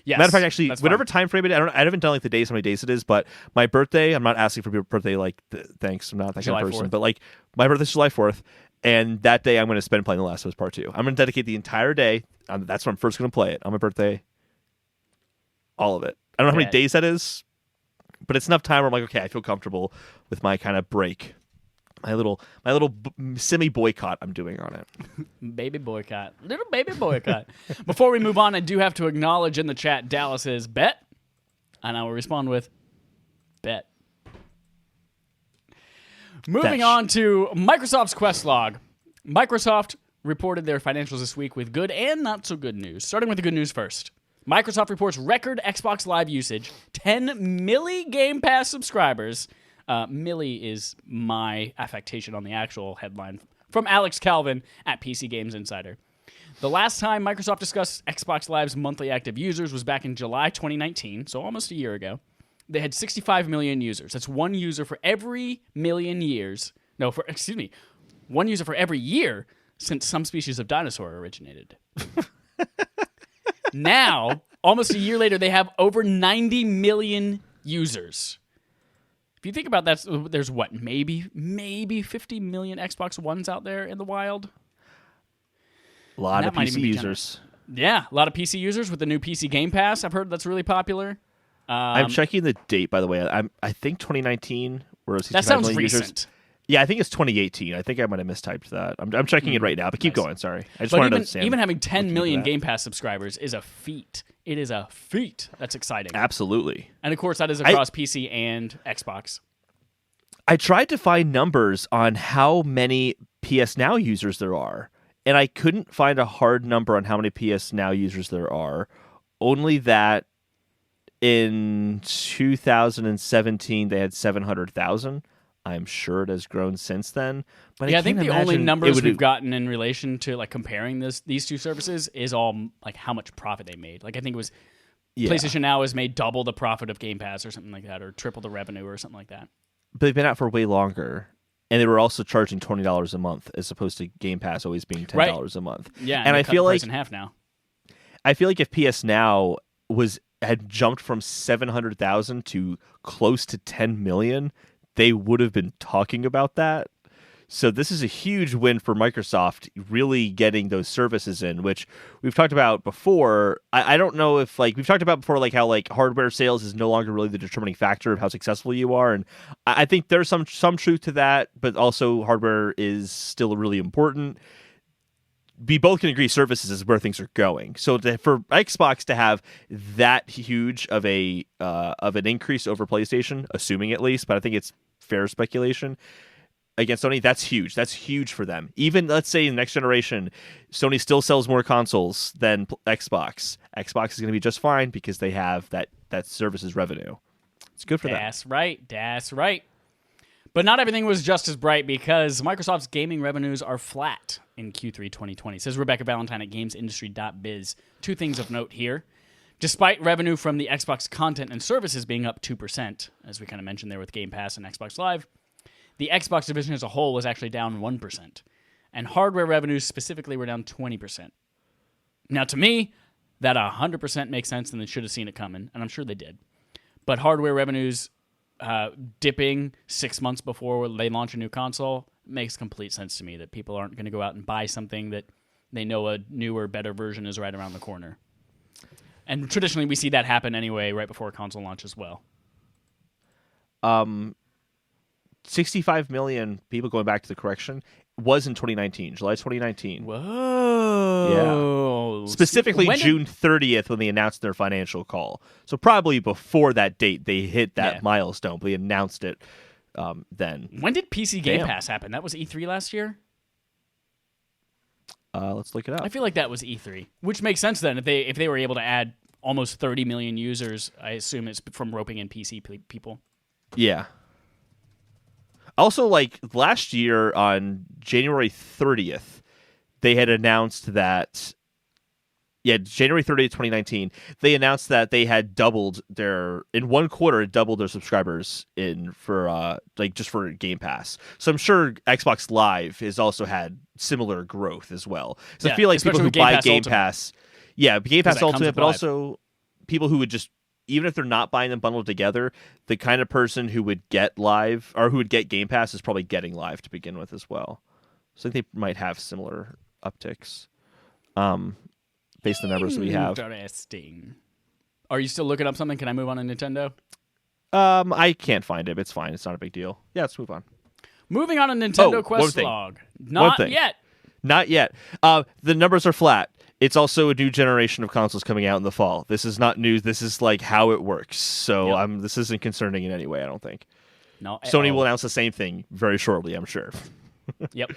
Yes, matter of fact, actually, whatever fine. time frame it is, I haven't done like the days, how many days it is, but my birthday, I'm not asking for your birthday, like, thanks, I'm not that July kind of person, 4th. but like, my birthday's July 4th, and that day I'm going to spend playing The Last of Us Part 2. I'm going to dedicate the entire day, that's when I'm first going to play it, on my birthday, all of it. I don't know how many days that is, but it's enough time where I'm like, okay, I feel comfortable with my kind of break. My little semi-boycott I'm doing on it. Baby boycott. Little baby boycott. Before we move on, I do have to acknowledge in the chat Dallas's bet, and I will respond with bet. Moving on to Microsoft's quest log. Microsoft reported their financials this week with good and not so good news. Starting with the good news first. Microsoft reports record Xbox Live usage, 10 milli Game Pass subscribers. Millie is my affectation on the actual headline from Alex Calvin at PC Games Insider. The last time Microsoft discussed Xbox Live's monthly active users was back in July 2019, so almost a year ago. They had 65 million users. That's one user for every million years. One user for every year since some species of dinosaur originated. Now, almost a year later, they have over 90 million users. If you think about that, there's what, maybe 50 million Xbox Ones out there in the wild? A lot of PC users. Yeah, a lot of PC users with the new PC Game Pass. I've heard that's really popular. I'm checking the date, by the way. I think 2019. That sounds recent. Users. Yeah, I think it's 2018. I think I might have mistyped that. I'm checking it right now, but keep going. Sorry. I just wanted to even having 10 million Game Pass subscribers is a feat. It is a feat. That's exciting. Absolutely. And of course, that is across PC and Xbox. I tried to find numbers on how many PS Now users there are, and I couldn't find a hard number on how many PS Now users there are. Only that in 2017 they had 700,000. I'm sure it has grown since then. But I think the only numbers we've gotten in relation to like comparing these two services is all like how much profit they made. Like I think it was PlayStation Now has made double the profit of Game Pass or something like that, or triple the revenue or something like that. But they've been out for way longer. And they were also charging $20 a month as opposed to Game Pass always being $10 a month. Yeah, and I feel like in half now. I feel like if PS Now had jumped from 700,000 to close to 10 million, they would have been talking about that. So this is a huge win for Microsoft really getting those services in, which we've talked about before. I don't know if we've talked about before, how hardware sales is no longer really the determining factor of how successful you are. And I think there's some truth to that, but also hardware is still really important. We both can agree services is where things are going. So for Xbox to have that huge of an increase over PlayStation, assuming at least, but I think it's fair speculation, against Sony, that's huge. That's huge for them. Even, let's say, in the next generation, Sony still sells more consoles than Xbox. Xbox is going to be just fine because they have that services revenue. It's good for them. That's right. But not everything was just as bright because Microsoft's gaming revenues are flat in Q3 2020, says Rebecca Valentine at GamesIndustry.biz. Two things of note here. Despite revenue from the Xbox content and services being up 2%, as we kind of mentioned there with Game Pass and Xbox Live, the Xbox division as a whole was actually down 1%, and hardware revenues specifically were down 20%. Now, to me, that 100% makes sense, and they should have seen it coming, and I'm sure they did. But hardware revenues dipping 6 months before they launch a new console makes complete sense to me, that people aren't going to go out and buy something that they know a newer, better version is right around the corner. And traditionally, we see that happen anyway right before a console launch as well. 65 million people, going back to the correction, was in 2019, July 2019. Whoa. Yeah. Specifically June 30th when they announced their financial call. So probably before that date, they hit that milestone, but they announced it then. When did PC Game Pass happen? That was E3 last year? Let's look it up. I feel like that was E3, which makes sense then. If they were able to add almost 30 million users, I assume it's from roping in PC people. Yeah. Also, last year on January 30th, they had announced that, January 30th, 2019, they announced that they had doubled in 1 quarter, doubled their subscribers just for Game Pass. So I'm sure Xbox Live has also had similar growth as well. So I feel like people who buy Game Pass, Game Pass Ultimate, but also people who would just, even if they're not buying them bundled together, the kind of person who would get Live or who would get Game Pass is probably getting Live to begin with as well. So I think they might have similar upticks based on the numbers that we have. Interesting. Are you still looking up something? Can I move on to Nintendo? I can't find it. It's fine. It's not a big deal. Yeah, let's move on. Moving on to Nintendo Quest Log. Not yet. Not yet. The numbers are flat. It's also a new generation of consoles coming out in the fall. This is not news. This is how it works. So this isn't concerning in any way, I don't think. No. Sony will announce the same thing very shortly, I'm sure. Yep.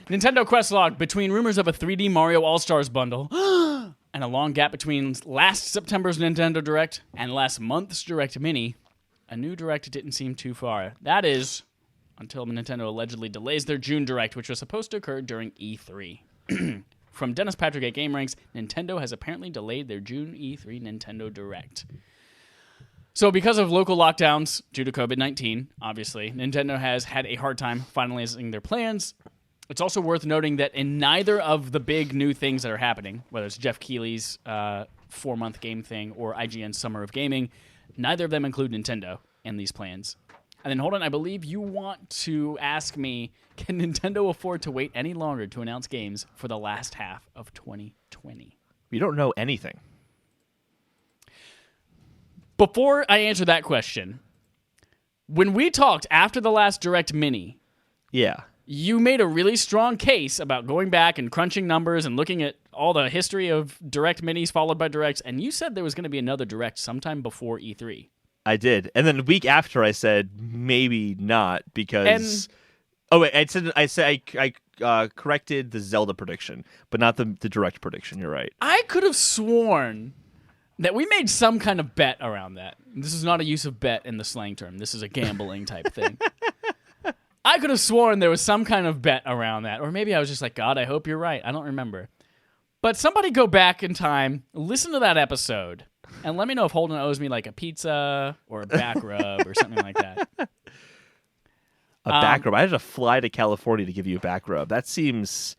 Nintendo Quest Log. Between rumors of a 3D Mario All-Stars bundle and a long gap between last September's Nintendo Direct and last month's Direct Mini, a new Direct didn't seem too far. That is, until Nintendo allegedly delays their June Direct, which was supposed to occur during E3. From Dennis Patrick at GameRanks, Nintendo has apparently delayed their June E3 Nintendo Direct. So because of local lockdowns due to COVID-19, obviously, Nintendo has had a hard time finalizing their plans. It's also worth noting that in neither of the big new things that are happening, whether it's Geoff Keighley's 4-month game thing or IGN's Summer of Gaming, neither of them include Nintendo in these plans. And then, hold on, I believe you want to ask me, can Nintendo afford to wait any longer to announce games for the last half of 2020? We don't know anything. Before I answer that question, when we talked after the last Direct Mini, you made a really strong case about going back and crunching numbers and looking at all the history of Direct Minis followed by Directs, and you said there was going to be another Direct sometime before E3. I did, and then the week after, I said maybe not because. I corrected the Zelda prediction, but not the Direct prediction. You're right. I could have sworn that we made some kind of bet around that. This is not a use of bet in the slang term. This is a gambling type thing. I could have sworn there was some kind of bet around that. Or maybe I was just like, God, I hope you're right. I don't remember. But somebody go back in time, listen to that episode, and let me know if Holden owes me like a pizza or a back rub or something like that. A back rub? I had to fly to California to give you a back rub. That seems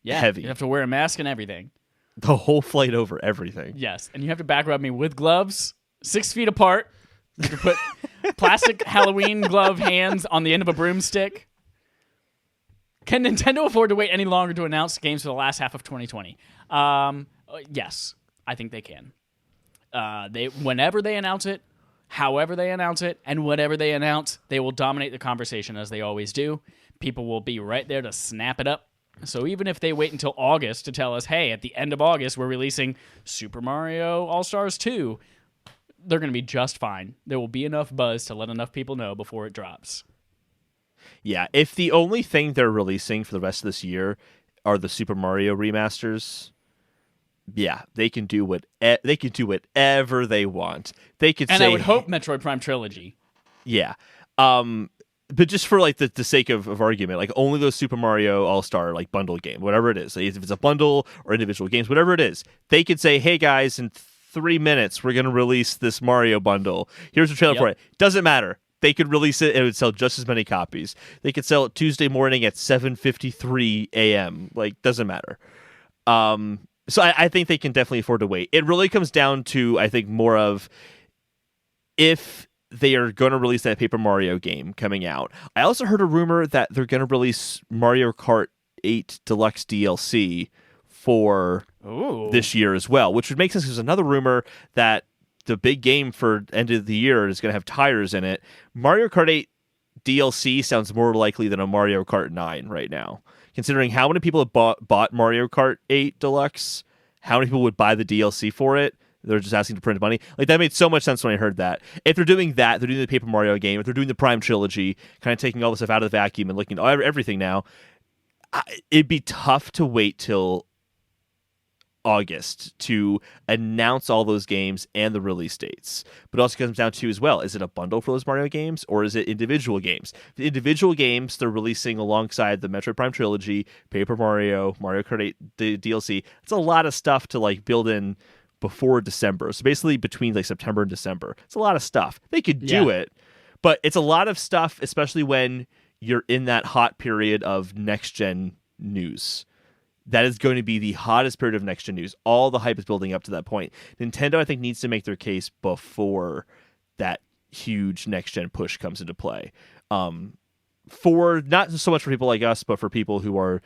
heavy. You have to wear a mask and everything. The whole flight over, everything. Yes, and you have to back rub me with gloves, 6 feet apart. You have to put plastic Halloween glove hands on the end of a broomstick. Can Nintendo afford to wait any longer to announce games for the last half of 2020? Yes, I think they can. Whenever they announce it, however they announce it, and whatever they announce, they will dominate the conversation as they always do. People will be right there to snap it up. So even if they wait until August to tell us, hey, at the end of August, we're releasing Super Mario All-Stars 2, they're going to be just fine. There will be enough buzz to let enough people know before it drops. Yeah, if the only thing they're releasing for the rest of this year are the Super Mario remasters, yeah, they can do whatever they want. They could and say, I would hope Metroid Prime Trilogy. Yeah, but just for like the sake of argument, like only those Super Mario All-Star like bundle game, whatever it is, like, if it's a bundle or individual games, whatever it is, they could say, hey guys, in 3 minutes we're going to release this Mario bundle. Here's a trailer for it. Doesn't matter. They could release it and it would sell just as many copies. They could sell it Tuesday morning at 7:53 a.m. Like, doesn't matter. So I think they can definitely afford to wait. It really comes down to, I think, more of if they are going to release that Paper Mario game coming out. I also heard a rumor that they're going to release Mario Kart 8 Deluxe DLC for this year as well, which would make sense. There's another rumor that the big game for end of the year is going to have tires in it. Mario Kart 8 DLC sounds more likely than a Mario Kart 9 right now. Considering how many people have bought Mario Kart 8 Deluxe, how many people would buy the DLC for it? They're just asking to print money. Like, that made so much sense when I heard that. If they're doing that, they're doing the Paper Mario game, if they're doing the Prime Trilogy, kind of taking all the stuff out of the vacuum and looking at everything now, it'd be tough to wait till August to announce all those games and the release dates. But it also comes down to as well, is it a bundle for those Mario games or is it individual games? The individual games they're releasing alongside the Metroid Prime Trilogy, Paper Mario, Mario Kart 8 the DLC. It's a lot of stuff to like build in before December. So basically between like September and December. It's a lot of stuff. They could do it, but it's a lot of stuff, especially when you're in that hot period of next gen news. That is going to be the hottest period of next-gen news. All the hype is building up to that point. Nintendo, I think, needs to make their case before that huge next-gen push comes into play. For not so much for people like us, but for people who are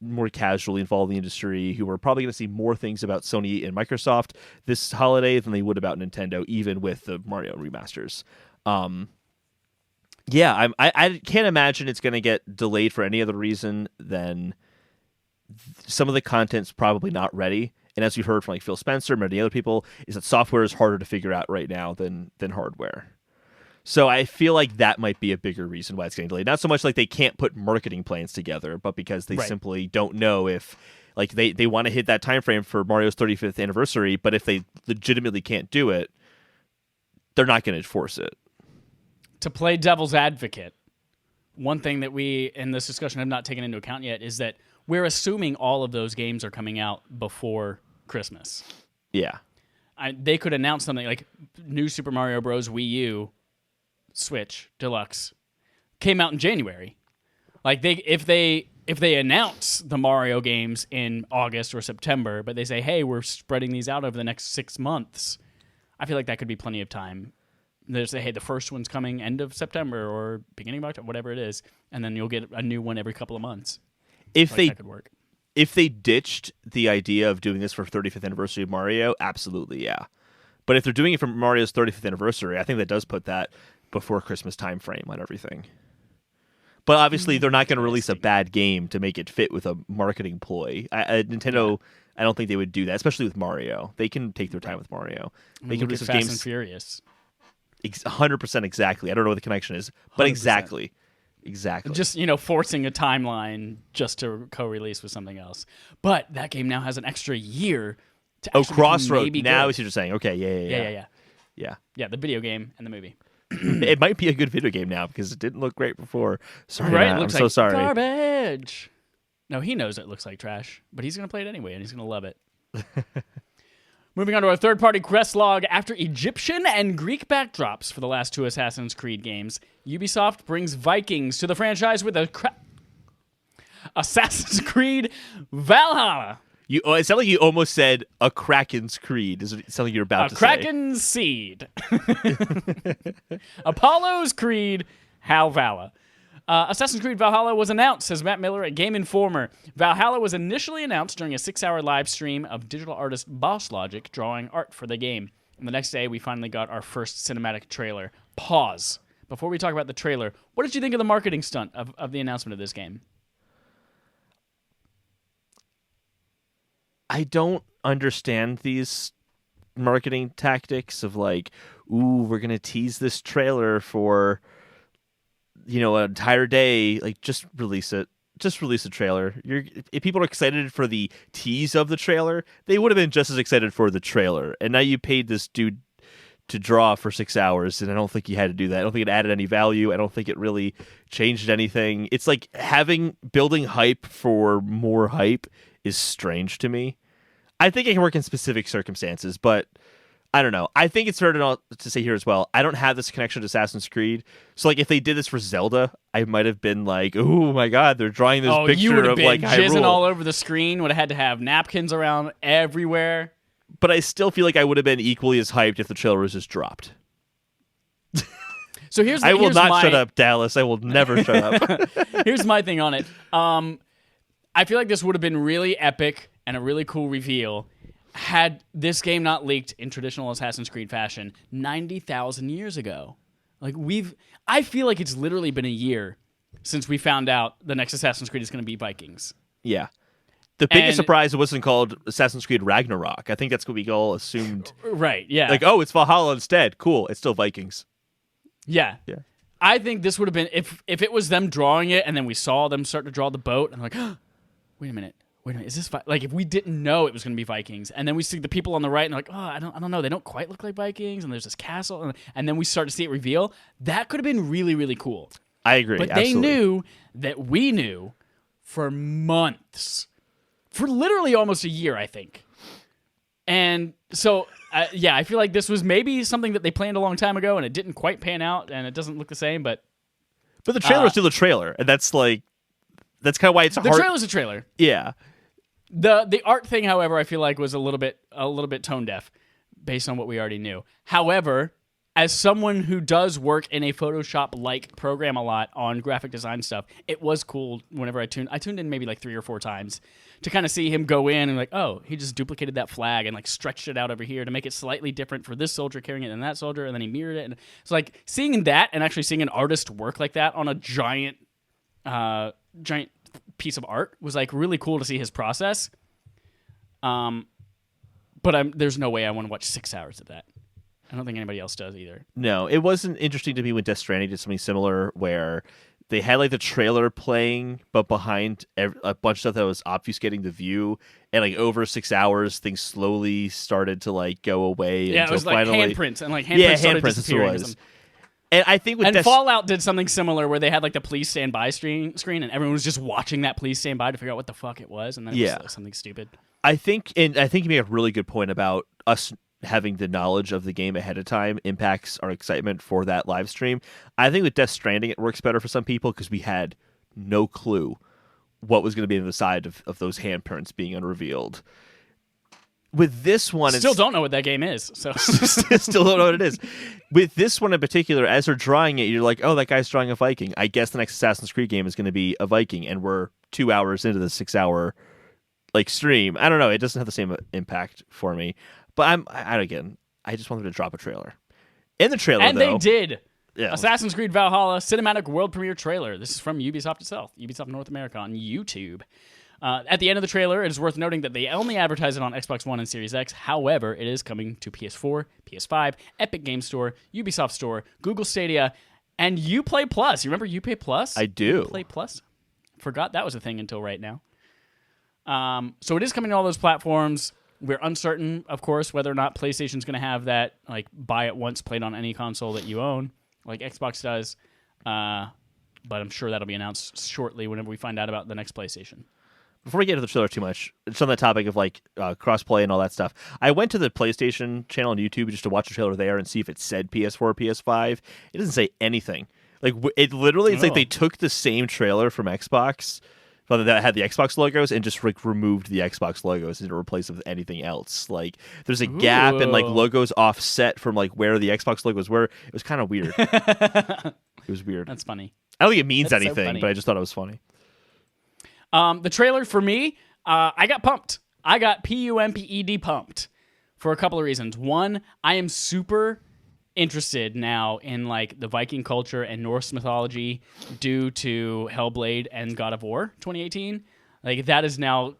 more casually involved in the industry, who are probably going to see more things about Sony and Microsoft this holiday than they would about Nintendo, even with the Mario remasters. Yeah, I can't imagine it's going to get delayed for any other reason than some of the content's probably not ready. And as we've heard from like Phil Spencer and many other people, is that software is harder to figure out right now than hardware. So I feel like that might be a bigger reason why it's getting delayed. Not so much like they can't put marketing plans together, but because they simply don't know if like they want to hit that time frame for Mario's 35th anniversary, but if they legitimately can't do it, they're not going to enforce it. To play devil's advocate, one thing that we in this discussion have not taken into account yet is that we're assuming all of those games are coming out before Christmas. Yeah. They could announce something like new Super Mario Bros. Wii U, Switch, Deluxe, came out in January. Like if they announce the Mario games in August or September, but they say, hey, we're spreading these out over the next 6 months, I feel like that could be plenty of time. They say, hey, the first one's coming end of September or beginning of October, whatever it is, and then you'll get a new one every couple of months. If they ditched the idea of doing this for 35th anniversary of Mario, absolutely, yeah. But if they're doing it for Mario's 35th anniversary, I think that does put that before Christmas time frame on everything. But obviously, they're not going to release a bad game to make it fit with a marketing ploy. Nintendo, I don't think they would do that, especially with Mario. They can take their time with Mario. They can release Fast and Furious. 100% exactly. I don't know what the connection is, but 100%. Exactly. Just, forcing a timeline just to co-release with something else. But that game now has an extra year to actually Crossroads. Maybe now good. is what you're saying. Okay, yeah. Yeah, the video game and the movie. It might be a good video game now because it didn't look great before. Sorry, right? Matt, It looks I'm like so sorry. garbage. No, he knows it looks like trash, but he's going to play it anyway, and he's going to love it. Moving on to our third-party quest log. After Egyptian and Greek backdrops for the last 2 Assassin's Creed games, Ubisoft brings Vikings to the franchise with Assassin's Creed Valhalla. It sounded like you almost said a Kraken's Creed. Is it something you're about to say? A Kraken's Seed. Apollo's Creed Valhalla. Assassin's Creed Valhalla was announced, says Matt Miller at Game Informer. Valhalla was initially announced during a 6-hour live stream of digital artist Boss Logic drawing art for the game. And the next day, we finally got our first cinematic trailer. Pause. Before we talk about the trailer, what did you think of the marketing stunt of the announcement of this game? I don't understand these marketing tactics of like, ooh, we're going to tease this trailer for... an entire day. Like, just release it. Just release a trailer. If people are excited for the tease of the trailer, they would have been just as excited for the trailer. And now you paid this dude to draw for 6 hours, and I don't think you had to do that. I don't think it added any value. I don't think it really changed anything. It's like building hype for more hype is strange to me. I think it can work in specific circumstances, but I don't know. I think it's fair to say here as well, I don't have this connection to Assassin's Creed. So, like, if they did this for Zelda, I might have been like, oh, my God, they're drawing this picture you would have of, been like, jizzing Hyrule. all over the screen, would have had to have napkins around everywhere. But I still feel like I would have been equally as hyped if the trailer was just dropped. So here's I will not shut up, Dallas. I will never shut up. Here's my thing on it. I feel like this would have been really epic and a really cool reveal had this game not leaked in traditional Assassin's Creed fashion 90,000 years ago. Like, I feel like it's literally been a year since we found out the next Assassin's Creed is going to be Vikings. Yeah. The biggest surprise, it wasn't called Assassin's Creed Ragnarok. I think that's what we all assumed. Right, yeah. Like, oh, it's Valhalla instead. Cool. It's still Vikings. Yeah. Yeah. I think this would have been, if it was them drawing it and then we saw them start to draw the boat, and I'm like, oh, wait a minute, is this like, if we didn't know it was going to be Vikings, and then we see the people on the right and like, oh, I don't know, they don't quite look like Vikings, and there's this castle, and then we start to see it reveal, that could have been really, really cool. I agree. But absolutely. They knew that we knew for months, for literally almost a year, I think. And so, I feel like this was maybe something that they planned a long time ago, and it didn't quite pan out, and it doesn't look the same, but the trailer is still a trailer, and that's kind of why it's the trailer's a trailer. Yeah. The art thing, however, I feel like was a little bit tone deaf based on what we already knew. However, as someone who does work in a Photoshop-like program a lot on graphic design stuff, it was cool whenever I tuned in maybe like 3 or 4 times to kind of see him go in and like, oh, he just duplicated that flag and like stretched it out over here to make it slightly different for this soldier carrying it than that soldier, and then he mirrored it. And it's like seeing that and actually seeing an artist work like that on a giant piece of art was like really cool to see his process. But there's no way I want to watch 6 hours of that. I don't think anybody else does either. No, it wasn't interesting to me when Death Stranding did something similar where they had like the trailer playing, but behind a bunch of stuff that was obfuscating the view, and like over 6 hours, things slowly started to like go away. Yeah, until it was like finally, handprints and like handprints started disappearing. Was. And I think with Fallout did something similar where they had like the please stand by screen, and everyone was just watching that please stand by to figure out what the fuck it was, and then it was like something stupid. I think you make a really good point about us having the knowledge of the game ahead of time impacts our excitement for that live stream. I think with Death Stranding, it works better for some people because we had no clue what was going to be on the side of those handprints being unrevealed. With this one, still don't know what that game is. So still don't know what it is. With this one in particular, as they're drawing it, you're like, oh, that guy's drawing a Viking. I guess the next Assassin's Creed game is going to be a Viking, and we're 2 hours into the 6 hour like stream. I don't know. It doesn't have the same impact for me. But I just wanted to drop a trailer. In the trailer, and though, they did. Yeah. Assassin's Creed Valhalla cinematic world premiere trailer. This is from Ubisoft itself, Ubisoft North America on YouTube. At the end of the trailer, it is worth noting that they only advertise it on Xbox One and Series X. However, it is coming to PS4, PS5, Epic Games Store, Ubisoft Store, Google Stadia, and Uplay Plus. You remember Uplay Plus? I do. Uplay Plus? Forgot that was a thing until right now. So it is coming to all those platforms. We're uncertain, of course, whether or not PlayStation's going to have that, like, buy it once, play it on any console that you own. like Xbox does. But I'm sure that'll be announced shortly whenever we find out about the next PlayStation. Before we get into the trailer too much, just on the topic of like crossplay and all that stuff, I went to the PlayStation channel on YouTube just to watch the trailer there and see if it said PS4 or PS5. It doesn't say anything. Like it literally, it's like they took the same trailer from Xbox that had the Xbox logos and just like removed the Xbox logos and replaced it with anything else. Like there's a gap and like logos offset from like where the Xbox logos were. It was kind of weird. It was weird. That's funny. I don't think it means anything, but I just thought it was funny. The trailer for me, I got pumped. I got pumped pumped for a couple of reasons. One, I am super interested now in like the Viking culture and Norse mythology due to Hellblade and God of War 2018. Like that is now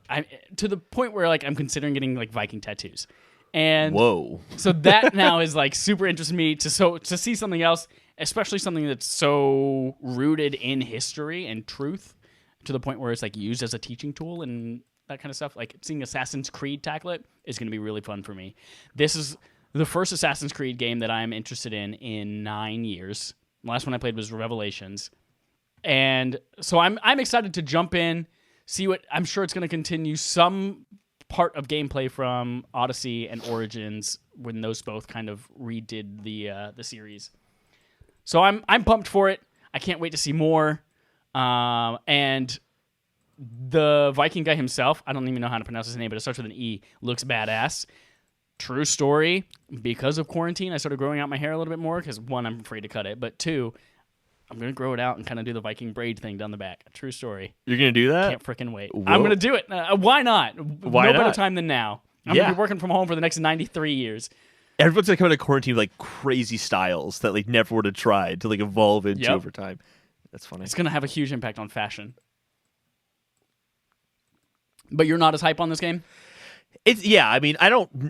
to the point where like I'm considering getting like Viking tattoos. And whoa. So that now is like super interesting me to see something else, especially something that's so rooted in history and truth to the point where it's like used as a teaching tool and that kind of stuff. Like seeing Assassin's Creed tackle it is going to be really fun for me. This is the first Assassin's Creed game that I'm interested in 9 years. The last one I played was Revelations. And so I'm excited to jump in, see what I'm sure it's going to continue some part of gameplay from Odyssey and Origins when those both kind of redid the series. So I'm pumped for it. I can't wait to see more. And the Viking guy himself, I don't even know how to pronounce his name, but it starts with an E, looks badass. True story. Because of quarantine, I started growing out my hair a little bit more because, one, I'm afraid to cut it, but two, I'm going to grow it out and kind of do the Viking braid thing down the back. True story. You're going to do that? Can't freaking wait. Whoa. I'm going to do it. Why not? Why no not? better time than now. I'm going to be working from home for the next 93 years. Everyone's going to come into quarantine with like crazy styles that like never would have tried to like evolve into over time. That's funny. It's going to have a huge impact on fashion. But you're not as hype on this game? I mean,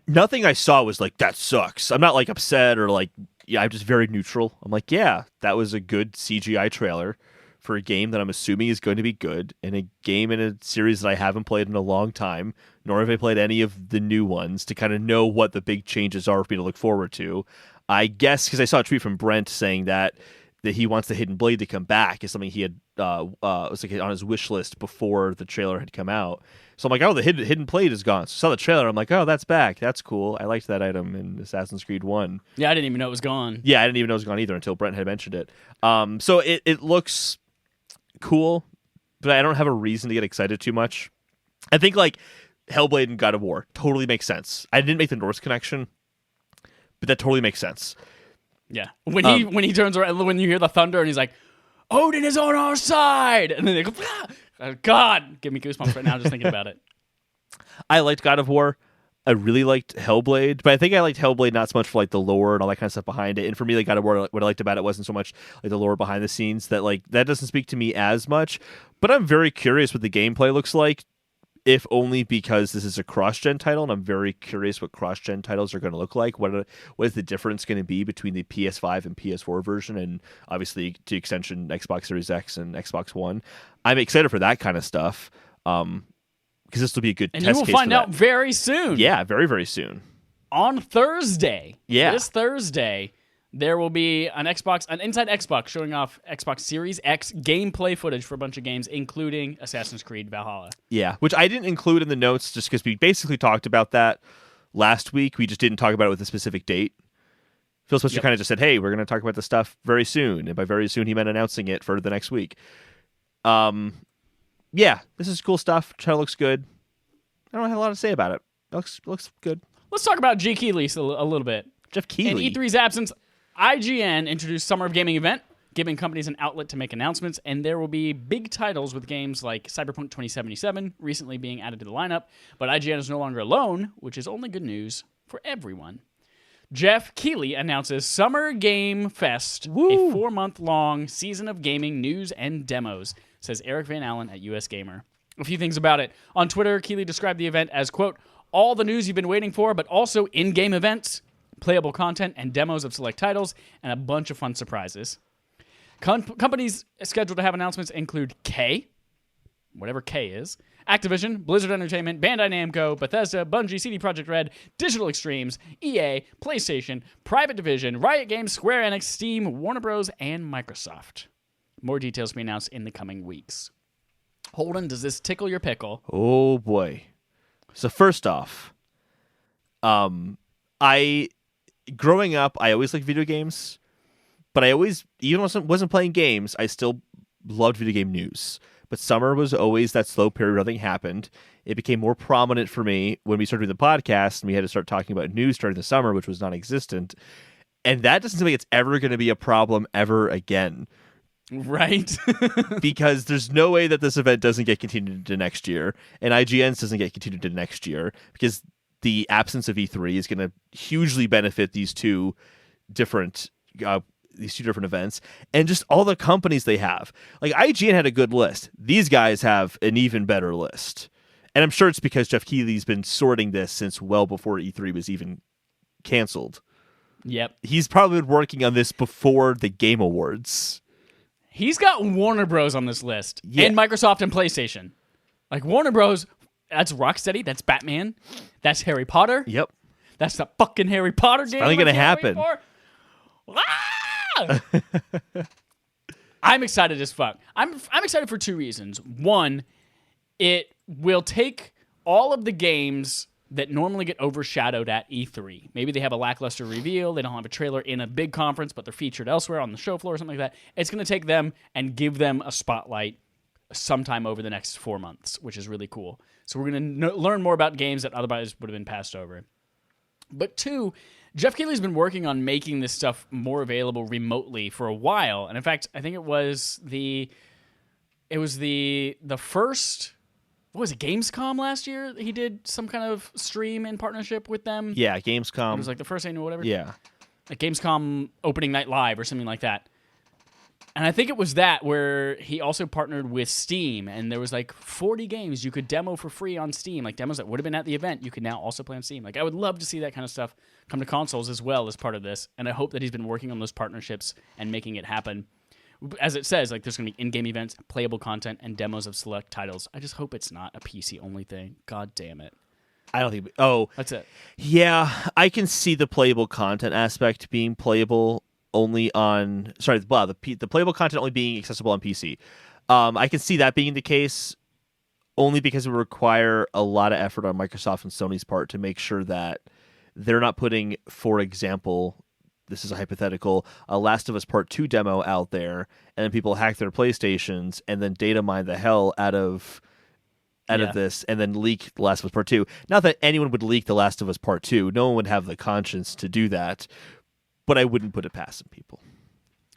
nothing I saw was like, that sucks. I'm not like upset or like, I'm just very neutral. I'm like, yeah, that was a good CGI trailer for a game that I'm assuming is going to be good, and a game in a series that I haven't played in a long time, nor have I played any of the new ones to kind of know what the big changes are for me to look forward to. I guess because I saw a tweet from Brent saying that he wants the Hidden Blade to come back is something he had was like on his wish list before the trailer had come out. So I'm like, oh, the Hidden Blade is gone. So I saw the trailer. I'm like, oh, that's back. That's cool. I liked that item in Assassin's Creed 1. Yeah, I didn't even know it was gone. Yeah, I didn't even know it was gone either until Brent had mentioned it. So it looks cool, but I don't have a reason to get excited too much. I think like Hellblade and God of War totally makes sense. I didn't make the Norse connection, but that totally makes sense. Yeah, when he turns around, when you hear the thunder, and he's like, "Odin is on our side," and then they go, ah! "God, give me goosebumps right now just thinking about it." I liked God of War. I really liked Hellblade, but I think I liked Hellblade not so much for like the lore and all that kind of stuff behind it. And for me, like God of War, what I liked about it wasn't so much like the lore behind the scenes that doesn't speak to me as much. But I'm very curious what the gameplay looks like, if only because this is a cross-gen title, and I'm very curious what cross-gen titles are going to look like. What is the difference going to be between the PS5 and PS4 version, and obviously to extension Xbox Series X and Xbox One. I'm excited for that kind of stuff because this will be a good test case. And you will find out very soon. Yeah, very, very soon. On Thursday. Yeah. This Thursday, there will be an Inside Xbox showing off Xbox Series X gameplay footage for a bunch of games, including Assassin's Creed Valhalla. Yeah, which I didn't include in the notes just because we basically talked about that last week. We just didn't talk about it with a specific date. Phil Spencer kind of just said, hey, we're going to talk about this stuff very soon. And by very soon, he meant announcing it for the next week. Yeah, this is cool stuff. Trailer looks good. I don't have a lot to say about it. It looks good. Let's talk about G. Keighley a little bit. Geoff Keighley. In E3's absence, IGN introduced Summer of Gaming event, giving companies an outlet to make announcements, and there will be big titles with games like Cyberpunk 2077 recently being added to the lineup, but IGN is no longer alone, which is only good news for everyone. Geoff Keighley announces Summer Game Fest, Woo! a 4-month-long season of gaming news and demos, says Eric Van Allen at US Gamer. A few things about it. On Twitter, Keighley described the event as, quote, all the news you've been waiting for, but also in-game events, playable content, and demos of select titles, and a bunch of fun surprises. Companies scheduled to have announcements include K, whatever K is, Activision, Blizzard Entertainment, Bandai Namco, Bethesda, Bungie, CD Projekt Red, Digital Extremes, EA, PlayStation, Private Division, Riot Games, Square Enix, Steam, Warner Bros., and Microsoft. More details to be announced in the coming weeks. Holden, does this tickle your pickle? Oh, boy. So first off, growing up, I always liked video games, but I always, even when I wasn't playing games, I still loved video game news. But summer was always that slow period where nothing happened. It became more prominent for me when we started doing the podcast, and we had to start talking about news during the summer, which was non-existent. And that doesn't seem like it's ever going to be a problem ever again. Right. Because there's no way that this event doesn't get continued into next year, and IGN's doesn't get continued into next year, because the absence of E3 is going to hugely benefit these two different events, and just all the companies they have. Like, IGN had a good list. These guys have an even better list. And I'm sure it's because Geoff Keighley's been sorting this since well before E3 was even canceled. Yep. He's probably been working on this before the Game Awards. He's got Warner Bros. On this list. Yeah. And Microsoft and PlayStation. Like, Warner Bros., that's Rocksteady, that's Batman, that's Harry Potter. Yep. That's the fucking Harry Potter game. Finally going to happen. I'm excited as fuck. I'm excited for two reasons. One, it will take all of the games that normally get overshadowed at E3. Maybe they have a lackluster reveal, they don't have a trailer in a big conference, but they're featured elsewhere on the show floor or something like that. It's going to take them and give them a spotlight sometime over the next 4 months, which is really cool. So we're going to learn more about games that otherwise would have been passed over. But two, Geoff Keighley's been working on making this stuff more available remotely for a while. And in fact, I think it was the first, what was it, Gamescom last year? He did some kind of stream in partnership with them. Yeah, Gamescom. It was like the first annual whatever. Yeah. Like Gamescom opening night live or something like that. And I think it was that where he also partnered with Steam, and there was like 40 games you could demo for free on Steam, like demos that would have been at the event. You could now also play on Steam. Like, I would love to see that kind of stuff come to consoles as well as part of this, and I hope that he's been working on those partnerships and making it happen. As it says, like, there's going to be in-game events, playable content, and demos of select titles. I just hope it's not a PC-only thing. God damn it. I don't think... Oh. That's it. Yeah, I can see the playable content aspect being playable only on... Sorry, the playable content only being accessible on PC. I can see that being the case only because it would require a lot of effort on Microsoft and Sony's part to make sure that they're not putting, for example, this is a hypothetical, a Last of Us Part 2 demo out there, and then people hack their PlayStations and then data mine the hell out of this and then leak The Last of Us Part 2. Not that anyone would leak The Last of Us Part 2. No one would have the conscience to do that. But I wouldn't put it past some people.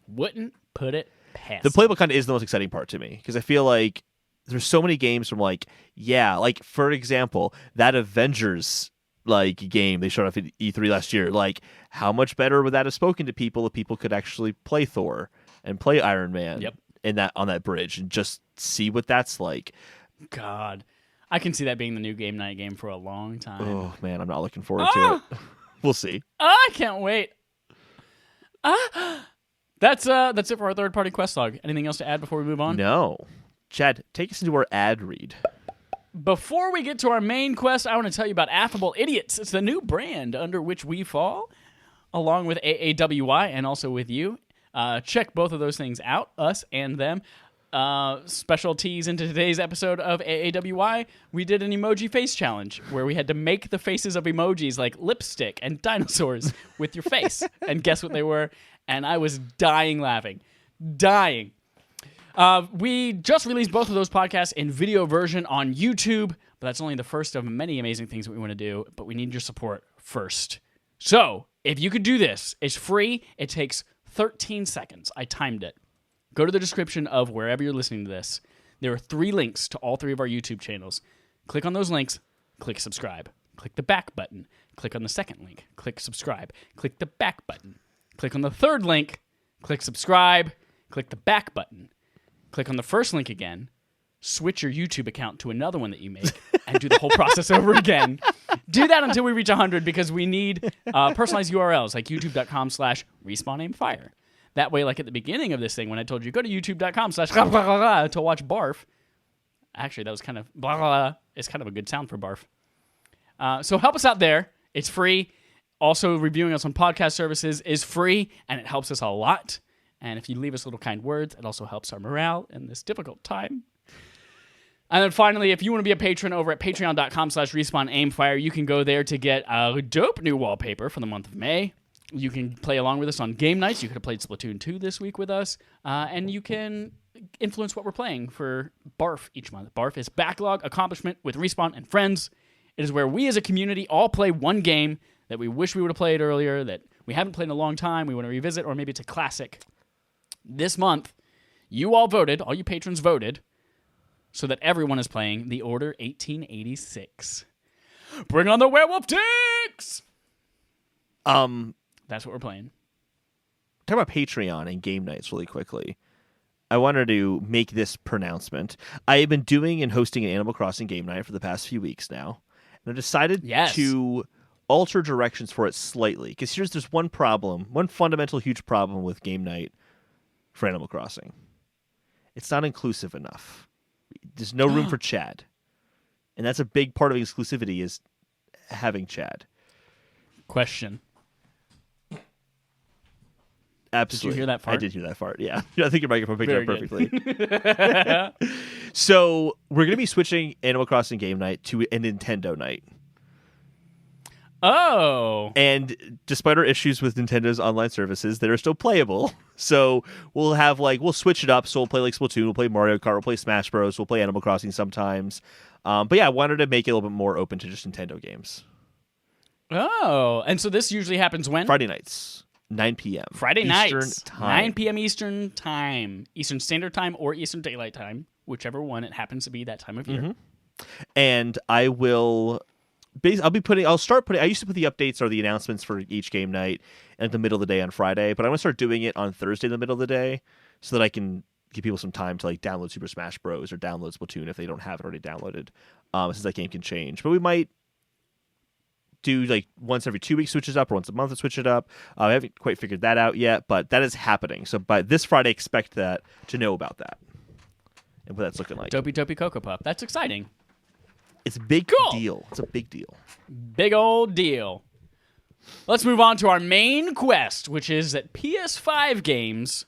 Wouldn't put it past. The playable content is the most exciting part to me, because I feel like there's so many games from like for example, that Avengers game they showed off at E3 last year. Like, how much better would that have spoken to people if people could actually play Thor and play Iron Man on that bridge and just see what that's like? God, I can see that being the new game night game for a long time. Oh man, I'm not looking forward to it. We'll see. I can't wait. That's it for our third-party quest log. Anything else to add before we move on? No. Chad, take us into our ad read. Before we get to our main quest, I want to tell you about Affable Idiots. It's the new brand under which we fall, along with AAWI and also with you. Check both of those things out, us and them. Special tease into today's episode of AAWI, we did an emoji face challenge where we had to make the faces of emojis like lipstick and dinosaurs with your face and guess what they were, and I was dying laughing. We just released both of those podcasts in video version on YouTube, but that's only the first of many amazing things that we want to do, but we need your support first. So, if you could do this, it's free, it takes 13 seconds. I timed it. Go to the description of wherever you're listening to this. There are 3 links to all 3 of our YouTube channels. Click on those links, click subscribe. Click the back button. Click on the second link, click subscribe. Click the back button. Click on the third link, click subscribe. Click the back button. Click on the first link again. Switch your YouTube account to another one that you make and do the whole process over again. Do that until we reach 100 because we need personalized URLs like youtube.com/respawnAimFire. That way, like at the beginning of this thing, when I told you, go to youtube.com/to watch Barf, Actually, that was kind of blah, blah, blah. It's kind of a good sound for barf. So help us out there. It's free. Also, reviewing us on podcast services is free, and it helps us a lot. And if you leave us little kind words, it also helps our morale in this difficult time. And then finally, if you want to be a patron over at patreon.com/respawnaimfire, you can go there to get a dope new wallpaper for the month of May. You can play along with us on game nights. You could have played Splatoon 2 this week with us. And you can influence what we're playing for Barf each month. Barf is Backlog Accomplishment with Respawn and Friends. It is where we as a community all play one game that we wish we would have played earlier, that we haven't played in a long time, we want to revisit, or maybe it's a classic. This month, you all voted, all you patrons voted, so that everyone is playing The Order 1886. Bring on the werewolf dicks! That's what we're playing. Talk about Patreon and game nights really quickly. I wanted to make this pronouncement. I have been doing and hosting an Animal Crossing game night for the past few weeks now, and I decided to alter directions for it slightly, because there's one problem, one fundamental huge problem with game night for Animal Crossing. It's not inclusive enough. There's no room for Chad. And that's a big part of exclusivity, is having Chad. Question. Absolutely. Did you hear that fart? I did hear that fart, yeah. I think your microphone picked it up perfectly. So we're going to be switching Animal Crossing game night to a Nintendo night. Oh. And despite our issues with Nintendo's online services, they're still playable. So we'll switch it up. So we'll play like Splatoon, we'll play Mario Kart, we'll play Smash Bros, we'll play Animal Crossing sometimes. But yeah, I wanted to make it a little bit more open to just Nintendo games. Oh. And so this usually happens when? Friday nights, 9 p.m. Friday Eastern nights, time. 9 p.m. Eastern time. Eastern Standard Time or Eastern Daylight Time, whichever one it happens to be that time of year. Mm-hmm. And I will... I'll start putting. I used to put the updates or the announcements for each game night at the middle of the day on Friday, but I'm gonna start doing it on Thursday in the middle of the day, so that I can give people some time to like download Super Smash Bros. Or download Splatoon if they don't have it already downloaded, since that game can change. But we might do like once every 2 weeks switch it up, or once a month to switch it up. I haven't quite figured that out yet, but that is happening. So by this Friday, expect to know about that and what that's looking like. Dopey Cocoa Puff. That's exciting. It's a big deal. It's a big deal. Big old deal. Let's move on to our main quest, which is that PS5 games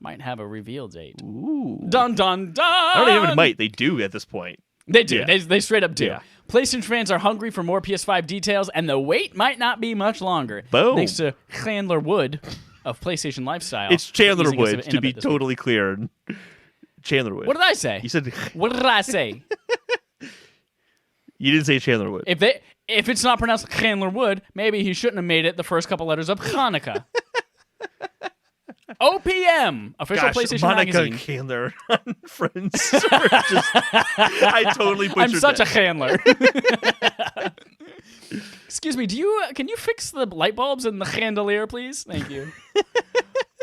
might have a reveal date. Ooh. Dun, dun, dun! I don't even might. They do at this point. They do. Yeah. They straight up do. Yeah. PlayStation fans are hungry for more PS5 details, and the wait might not be much longer. Boom. Thanks to Chandler Wood of PlayStation Lifestyle. It's Chandler Wood, to be totally clear. Chandler Wood. What did I say? You said... What did I say? You didn't say Chandler Wood. If it's not pronounced Chandler Wood, maybe he shouldn't have made it the first couple letters of Hanukkah. OPM, official PlayStation Monica magazine. Chandler on Friends. I totally butchered I'm such that. a Chandler. Excuse me, can you fix the light bulbs in the chandelier, please? Thank you.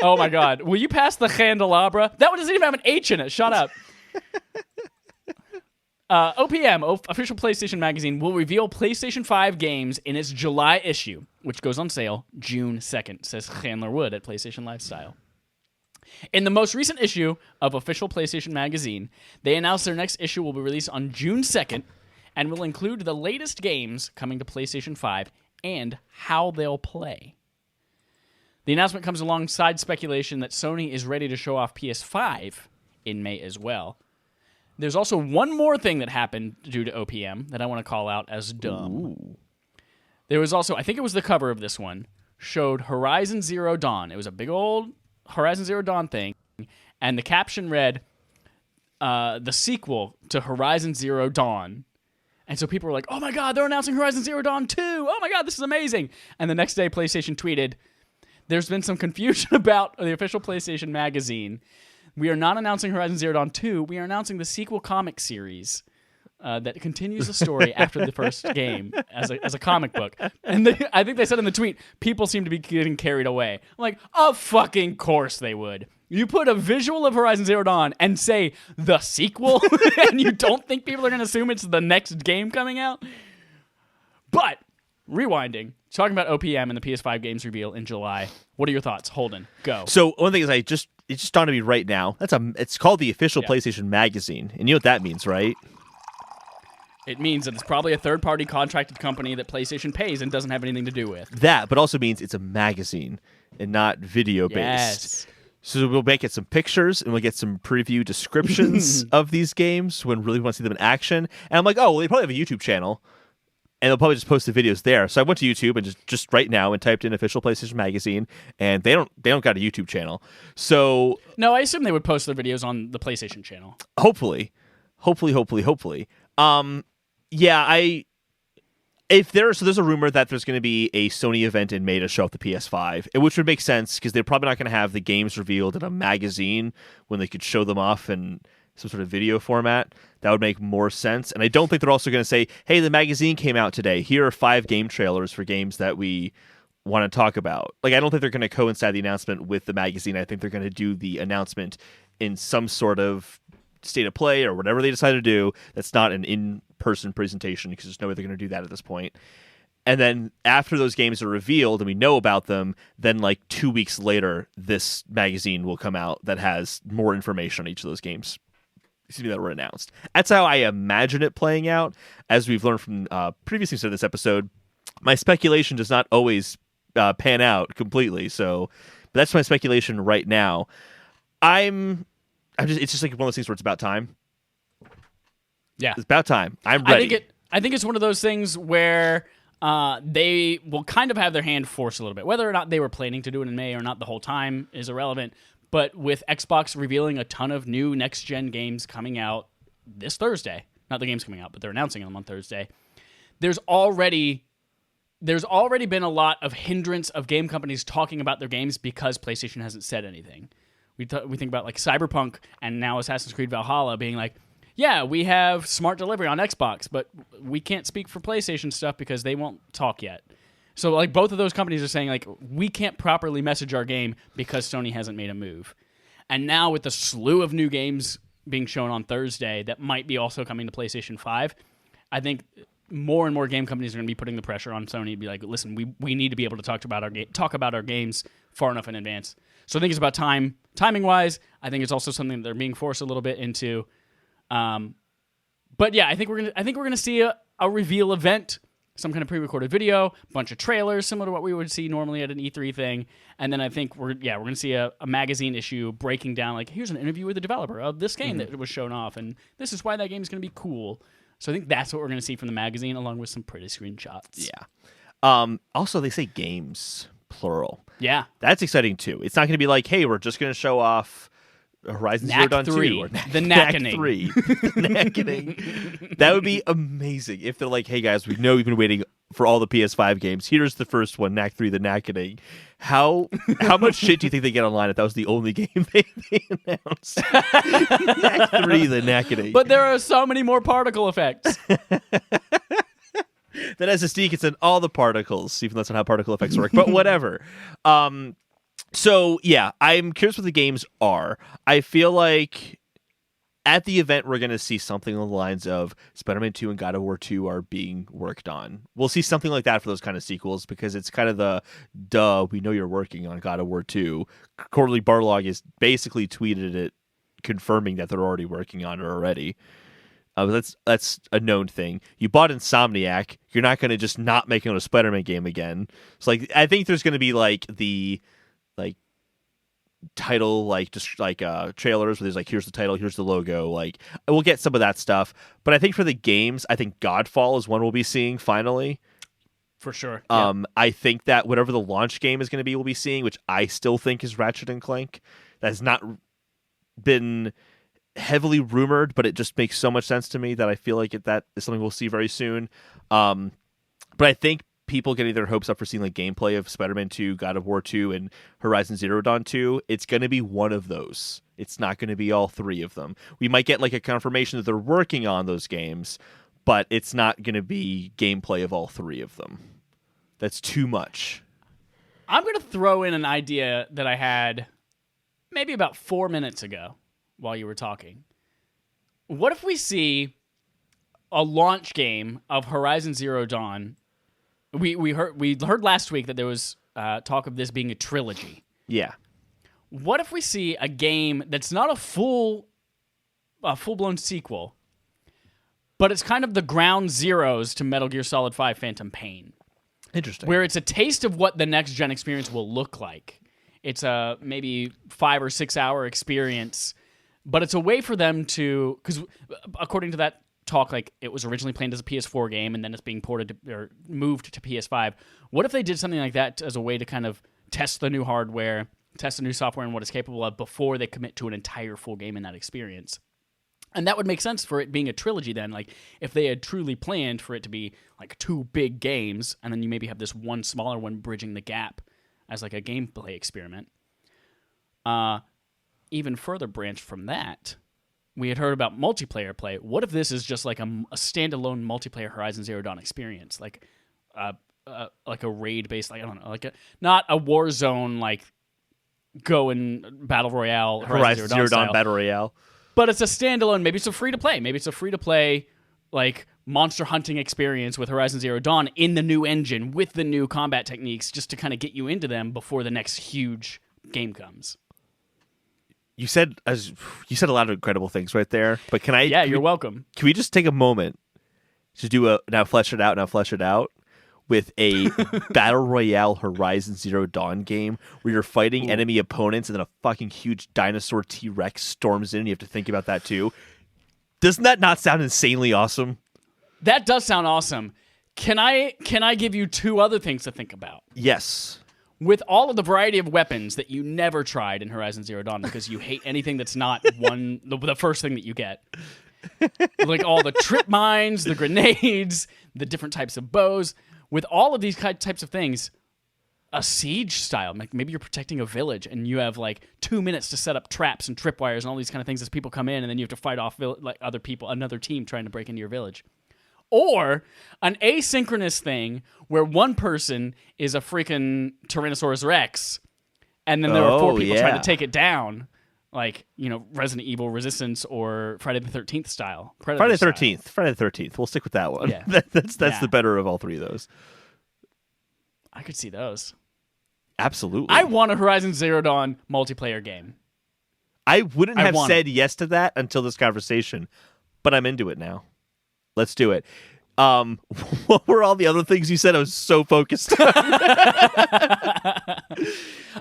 Oh my God, will you pass the candelabra? That one doesn't even have an H in it. Shut up. OPM, official PlayStation magazine, will reveal PlayStation 5 games in its July issue, which goes on sale June 2nd, says Chandler Wood at PlayStation Lifestyle. In the most recent issue of official PlayStation magazine, they announced their next issue will be released on June 2nd and will include the latest games coming to PlayStation 5 and how they'll play. The announcement comes alongside speculation that Sony is ready to show off PS5 in May as well. There's also one more thing that happened due to OPM that I want to call out as dumb. Ooh. There was also, I think it was the cover of this one, showed Horizon Zero Dawn. It was a big old Horizon Zero Dawn thing, and the caption read, the sequel to Horizon Zero Dawn. And so people were like, oh my God, they're announcing Horizon Zero Dawn 2. Oh my God, this is amazing. And the next day, PlayStation tweeted, there's been some confusion about the official PlayStation magazine. We are not announcing Horizon Zero Dawn 2. We are announcing the sequel comic series that continues the story after the first game as a comic book. And I think they said in the tweet, people seem to be getting carried away. I'm like, of fucking course they would. You put a visual of Horizon Zero Dawn and say the sequel, and you don't think people are going to assume it's the next game coming out? But, rewinding, talking about OPM and the PS5 games reveal in July, what are your thoughts? Holden, go. So one thing is it just dawned on me right now. It's called the official PlayStation magazine, and you know what that means, right? It means that it's probably a third-party contracted company that PlayStation pays and doesn't have anything to do with. That, but also means it's a magazine and not video-based. Yes. So we'll make it some pictures, and we'll get some preview descriptions of these games when really want to see them in action. And I'm like, oh, well, they probably have a YouTube channel, and they'll probably just post the videos there. So I went to YouTube and just right now and typed in official PlayStation magazine, and they don't got a YouTube channel. So no, I assume they would post their videos on the PlayStation channel. Hopefully. There's a rumor that there's going to be a Sony event in May to show off the PS5, which would make sense because they're probably not going to have the games revealed in a magazine when they could show them off in some sort of video format. That would make more sense. And I don't think they're also going to say, hey, the magazine came out today. Here are 5 game trailers for games that we want to talk about. Like, I don't think they're going to coincide the announcement with the magazine. I think they're going to do the announcement in some sort of state of play or whatever they decide to do. That's not an in-person presentation because there's no way they're going to do that at this point. And then after those games are revealed and we know about them, then like 2 weeks later, this magazine will come out that has more information on each of those games that were announced. That's how I imagine it playing out. As we've learned from previous episodes of this episode, my speculation does not always pan out completely. But that's my speculation right now. It's just like one of those things where it's about time. Yeah. It's about time. I'm ready. I think it's one of those things where they will kind of have their hand forced a little bit. Whether or not they were planning to do it in May or not the whole time is irrelevant. But with Xbox revealing a ton of new next-gen games coming out this Thursday, not the games coming out, but they're announcing them on Thursday, there's already been a lot of hindrance of game companies talking about their games because PlayStation hasn't said anything. We think about like Cyberpunk and now Assassin's Creed Valhalla being like, yeah, we have smart delivery on Xbox, but we can't speak for PlayStation stuff because they won't talk yet. So like both of those companies are saying like we can't properly message our game because Sony hasn't made a move. And now with the slew of new games being shown on Thursday that might be also coming to PlayStation 5, I think more and more game companies are going to be putting the pressure on Sony to be like, listen, we need to be able to talk about our games far enough in advance. So I think it's about timing wise. I think it's also something that they're being forced a little bit into. But yeah, I think we're gonna see a reveal event, some kind of pre-recorded video, bunch of trailers, similar to what we would see normally at an E3 thing, and then I think we're gonna see a magazine issue breaking down like, here's an interview with the developer of this game that was shown off, and this is why that game is gonna be cool. So I think that's what we're gonna see from the magazine, along with some pretty screenshots. Yeah. Also, they say games plural. Yeah, that's exciting too. It's not gonna be like, hey, we're just gonna show off Horizon Zero Dawn 2 or the Knackening. 3. Knackening. That would be amazing if they're like, hey guys, we know you've been waiting for all the PS5 games. Here's the first one, Knack 3, the Knackening. How much shit do you think they get online if that was the only game they announced? Knack 3, the Knackening. But there are so many more particle effects. That SSD gets in all the particles, even though that's not how particle effects work, but whatever. So, yeah, I'm curious what the games are. I feel like at the event, we're going to see something along the lines of Spider-Man 2 and God of War 2 are being worked on. We'll see something like that for those kind of sequels because it's kind of we know you're working on God of War 2. Quarterly Barlog has basically tweeted it, confirming that they're already working on it already. That's a known thing. You bought Insomniac. You're not going to just not make a Spider-Man game again. So, like, I think there's going to be, like, the title, like just like trailers where there's like, here's the title, here's the logo. Like, we'll get some of that stuff. But I think for the games, I think Godfall is one we'll be seeing finally. For sure. I think that whatever the launch game is going to be, we'll be seeing, which I still think is Ratchet and Clank. That has not been heavily rumored, but it just makes so much sense to me that I feel like that is something we'll see very soon. But I think people getting their hopes up for seeing like gameplay of Spider-Man 2, God of War 2, and Horizon Zero Dawn 2, it's going to be one of those. It's not going to be all three of them. We might get like a confirmation that they're working on those games, but it's not going to be gameplay of all three of them. That's too much. I'm going to throw in an idea that I had maybe about 4 minutes ago while you were talking. What if we see a launch game of Horizon Zero Dawn? We heard last week that there was talk of this being a trilogy. Yeah. what if we see a game that's not a full-blown sequel, but it's kind of the ground zeros to Metal Gear Solid 5 Phantom Pain? Interesting. Where it's a taste of what the next-gen experience will look like. It's a maybe 5 or 6 hour experience, but it's a way for them to... Because according to that talk, like, it was originally planned as a PS4 game, and then it's being ported or moved to PS5. What if they did something like that as a way to kind of test the new hardware, test the new software and what it's capable of before they commit to an entire full game in that experience? And that would make sense for it being a trilogy then. Like, if they had truly planned for it to be, like, 2 big games, and then you maybe have this one smaller one bridging the gap as, like, a gameplay experiment. Even further branched from that, we had heard about multiplayer play. What if this is just, like, a standalone multiplayer Horizon Zero Dawn experience? Like a raid-based, like, I don't know, like not a Warzone, like, go and Battle Royale Horizon Zero Dawn Battle Royale. But it's a standalone. Maybe it's a free-to-play. Maybe it's a free-to-play, like, monster hunting experience with Horizon Zero Dawn in the new engine with the new combat techniques just to kind of get you into them before the next huge game comes. You said a lot of incredible things right there. But you're welcome. Can we just take a moment to do a now flesh it out with a Battle Royale Horizon Zero Dawn game where you're fighting enemy opponents and then a fucking huge dinosaur T-Rex storms in and you have to think about that too? Doesn't that not sound insanely awesome? That does sound awesome. Can I give you 2 other things to think about? Yes. With all of the variety of weapons that you never tried in Horizon Zero Dawn because you hate anything that's not the first thing that you get. Like all the trip mines, the grenades, the different types of bows. With all of these types of things, a siege style, like maybe you're protecting a village and you have like 2 minutes to set up traps and tripwires and all these kind of things as people come in, and then you have to fight off like other people, another team trying to break into your village. Or an asynchronous thing where one person is a freaking Tyrannosaurus Rex, and then there are 4 people trying to take it down, like, you know, Resident Evil Resistance or Friday the 13th style. Friday the 13th. We'll stick with that one. Yeah. That's the better of all 3 of those. I could see those. Absolutely. I want a Horizon Zero Dawn multiplayer game. I wouldn't have said yes to that until this conversation, but I'm into it now. Let's do it. What were all the other things you said? I was so focused on.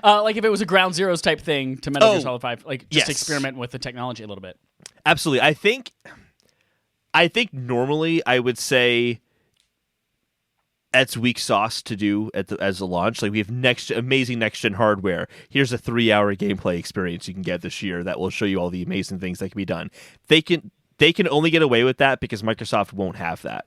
Like if it was a Ground Zeroes type thing to Metal Gear Solid 5, like just experiment with the technology a little bit. Absolutely. I think normally I would say that's weak sauce to do as a launch. Like we have amazing next-gen hardware. Here's a 3-hour gameplay experience you can get this year that will show you all the amazing things that can be done. They can only get away with that because Microsoft won't have that.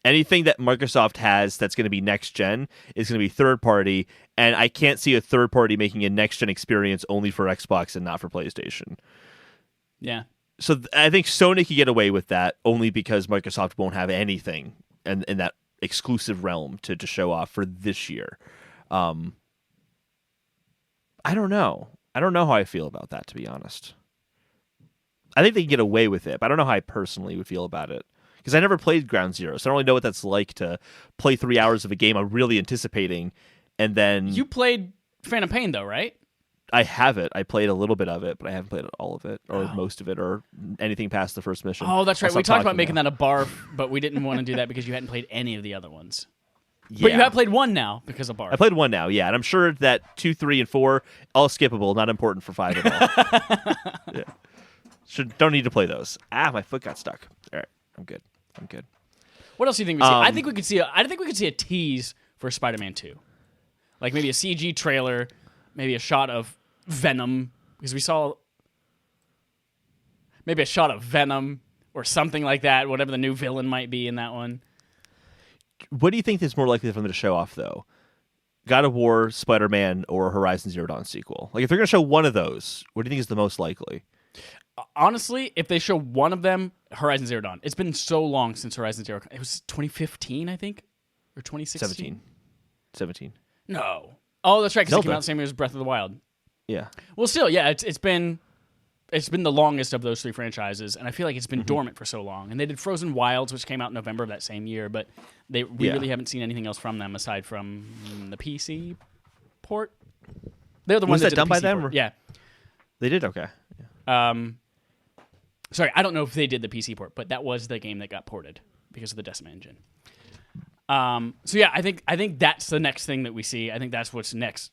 Anything that Microsoft has that's going to be next-gen is going to be third-party, and I can't see a third-party making a next-gen experience only for Xbox and not for PlayStation. Yeah. So I think Sony can get away with that only because Microsoft won't have anything in that exclusive realm to show off for this year. I don't know. I don't know how I feel about that, to be honest. I think they can get away with it, but I don't know how I personally would feel about it. Because I never played Ground Zero, so I don't really know what that's like to play 3 hours of a game I'm really anticipating, and then... You played Phantom Pain, though, right? I have it. I played a little bit of it, but I haven't played all of it, or most of it, or anything past the first mission. Oh, that's right. We talked about making that a barf, but we didn't want to do that because you hadn't played any of the other ones. Yeah. But you have played 1 now because of barf. I played 1 now, yeah, and I'm sure that 2, 3, and 4, all skippable, not important for 5 at all. Yeah. Don't need to play those. My foot got stuck. All right, I'm good. What else do you think we see? I think we could see a tease for Spider-Man 2. Like maybe a CG trailer, maybe a shot of Venom, because we saw maybe a shot of Venom or something like that, whatever the new villain might be in that one. What do you think is more likely for them to show off, though? God of War, Spider-Man, or Horizon Zero Dawn sequel? Like, if they're going to show one of those, what do you think is the most likely? Honestly, if they show one of them, Horizon Zero Dawn. It's been so long since Horizon Zero. It was 2015, I think, or 2016. 17. No. Oh, that's right. Because it came out the same year as Breath of the Wild. Yeah. Well, still, yeah. It's been the longest of those 3 franchises, and I feel like it's been dormant for so long. And they did Frozen Wilds, which came out in November of that same year, but we really haven't seen anything else from them aside from the PC port. They're the ones that did done the by PC them. port. Yeah, they did. Okay. Sorry, I don't know if they did the PC port, but that was the game that got ported because of the Decima engine. So yeah, I think that's the next thing that we see. I think that's what's next,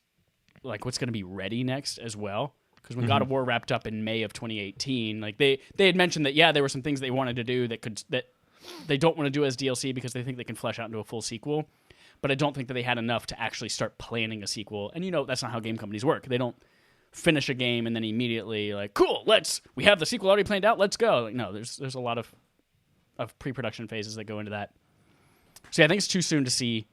like what's going to be ready next as well. Because when God of War wrapped up in May of 2018, like they had mentioned that there were some things they wanted to do that they don't want to do as DLC because they think they can flesh out into a full sequel. But I don't think that they had enough to actually start planning a sequel. And that's not how game companies work. They don't finish a game and then immediately like, cool, we have the sequel already planned out, let's go. Like, no, there's a lot of pre-production phases that go into that. So yeah, I think it's too soon to see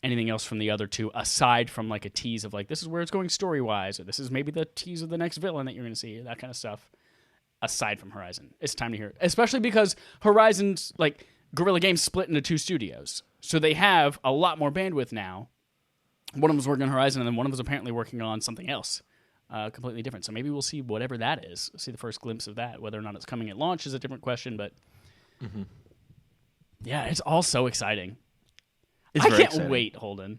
anything else from the other two aside from like a tease of like, this is where it's going story-wise, or this is maybe the tease of the next villain that you're going to see, that kind of stuff. Aside from Horizon, it's time to hear it. Especially because Horizon's like Guerrilla Games split into 2 studios. So they have a lot more bandwidth now. One of them was working on Horizon, and then one of them was apparently working on something else. Completely different. So maybe we'll see whatever that is. See the first glimpse of that. Whether or not it's coming at launch is a different question, but yeah, it's all so exciting. I can't wait, Holden.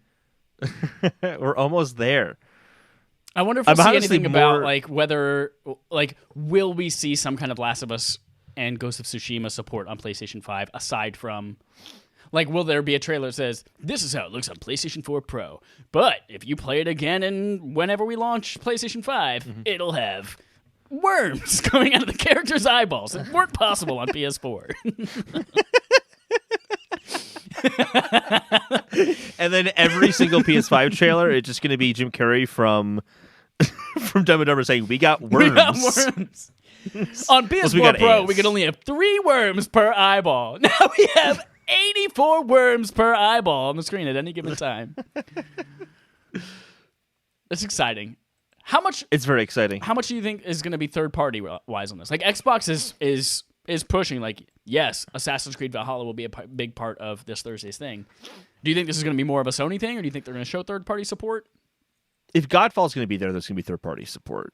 We're almost there. I wonder if we'll see anything about like whether like will we see some kind of Last of Us and Ghost of Tsushima support on PlayStation 5 aside from like will there be a trailer that says this is how it looks on PlayStation 4 Pro, but if you play it again and whenever we launch PlayStation 5, it'll have worms coming out of the character's eyeballs that weren't possible on PS4. And then every single PS5 trailer, it's just going to be Jim Carrey from Dumb and Dumber saying, "We got worms." We got worms. On PS4 Pro, we can only have 3 worms per eyeball. Now we have 84 worms per eyeball on the screen at any given time. That's exciting. How much? It's very exciting. How much do you think is going to be third party wise on this? Like Xbox is pushing like, yes, Assassin's Creed Valhalla will be a big part of this Thursday's thing. Do you think this is going to be more of a Sony thing, or do you think they're going to show third party support? If Godfall's going to be there, there's going to be third party support.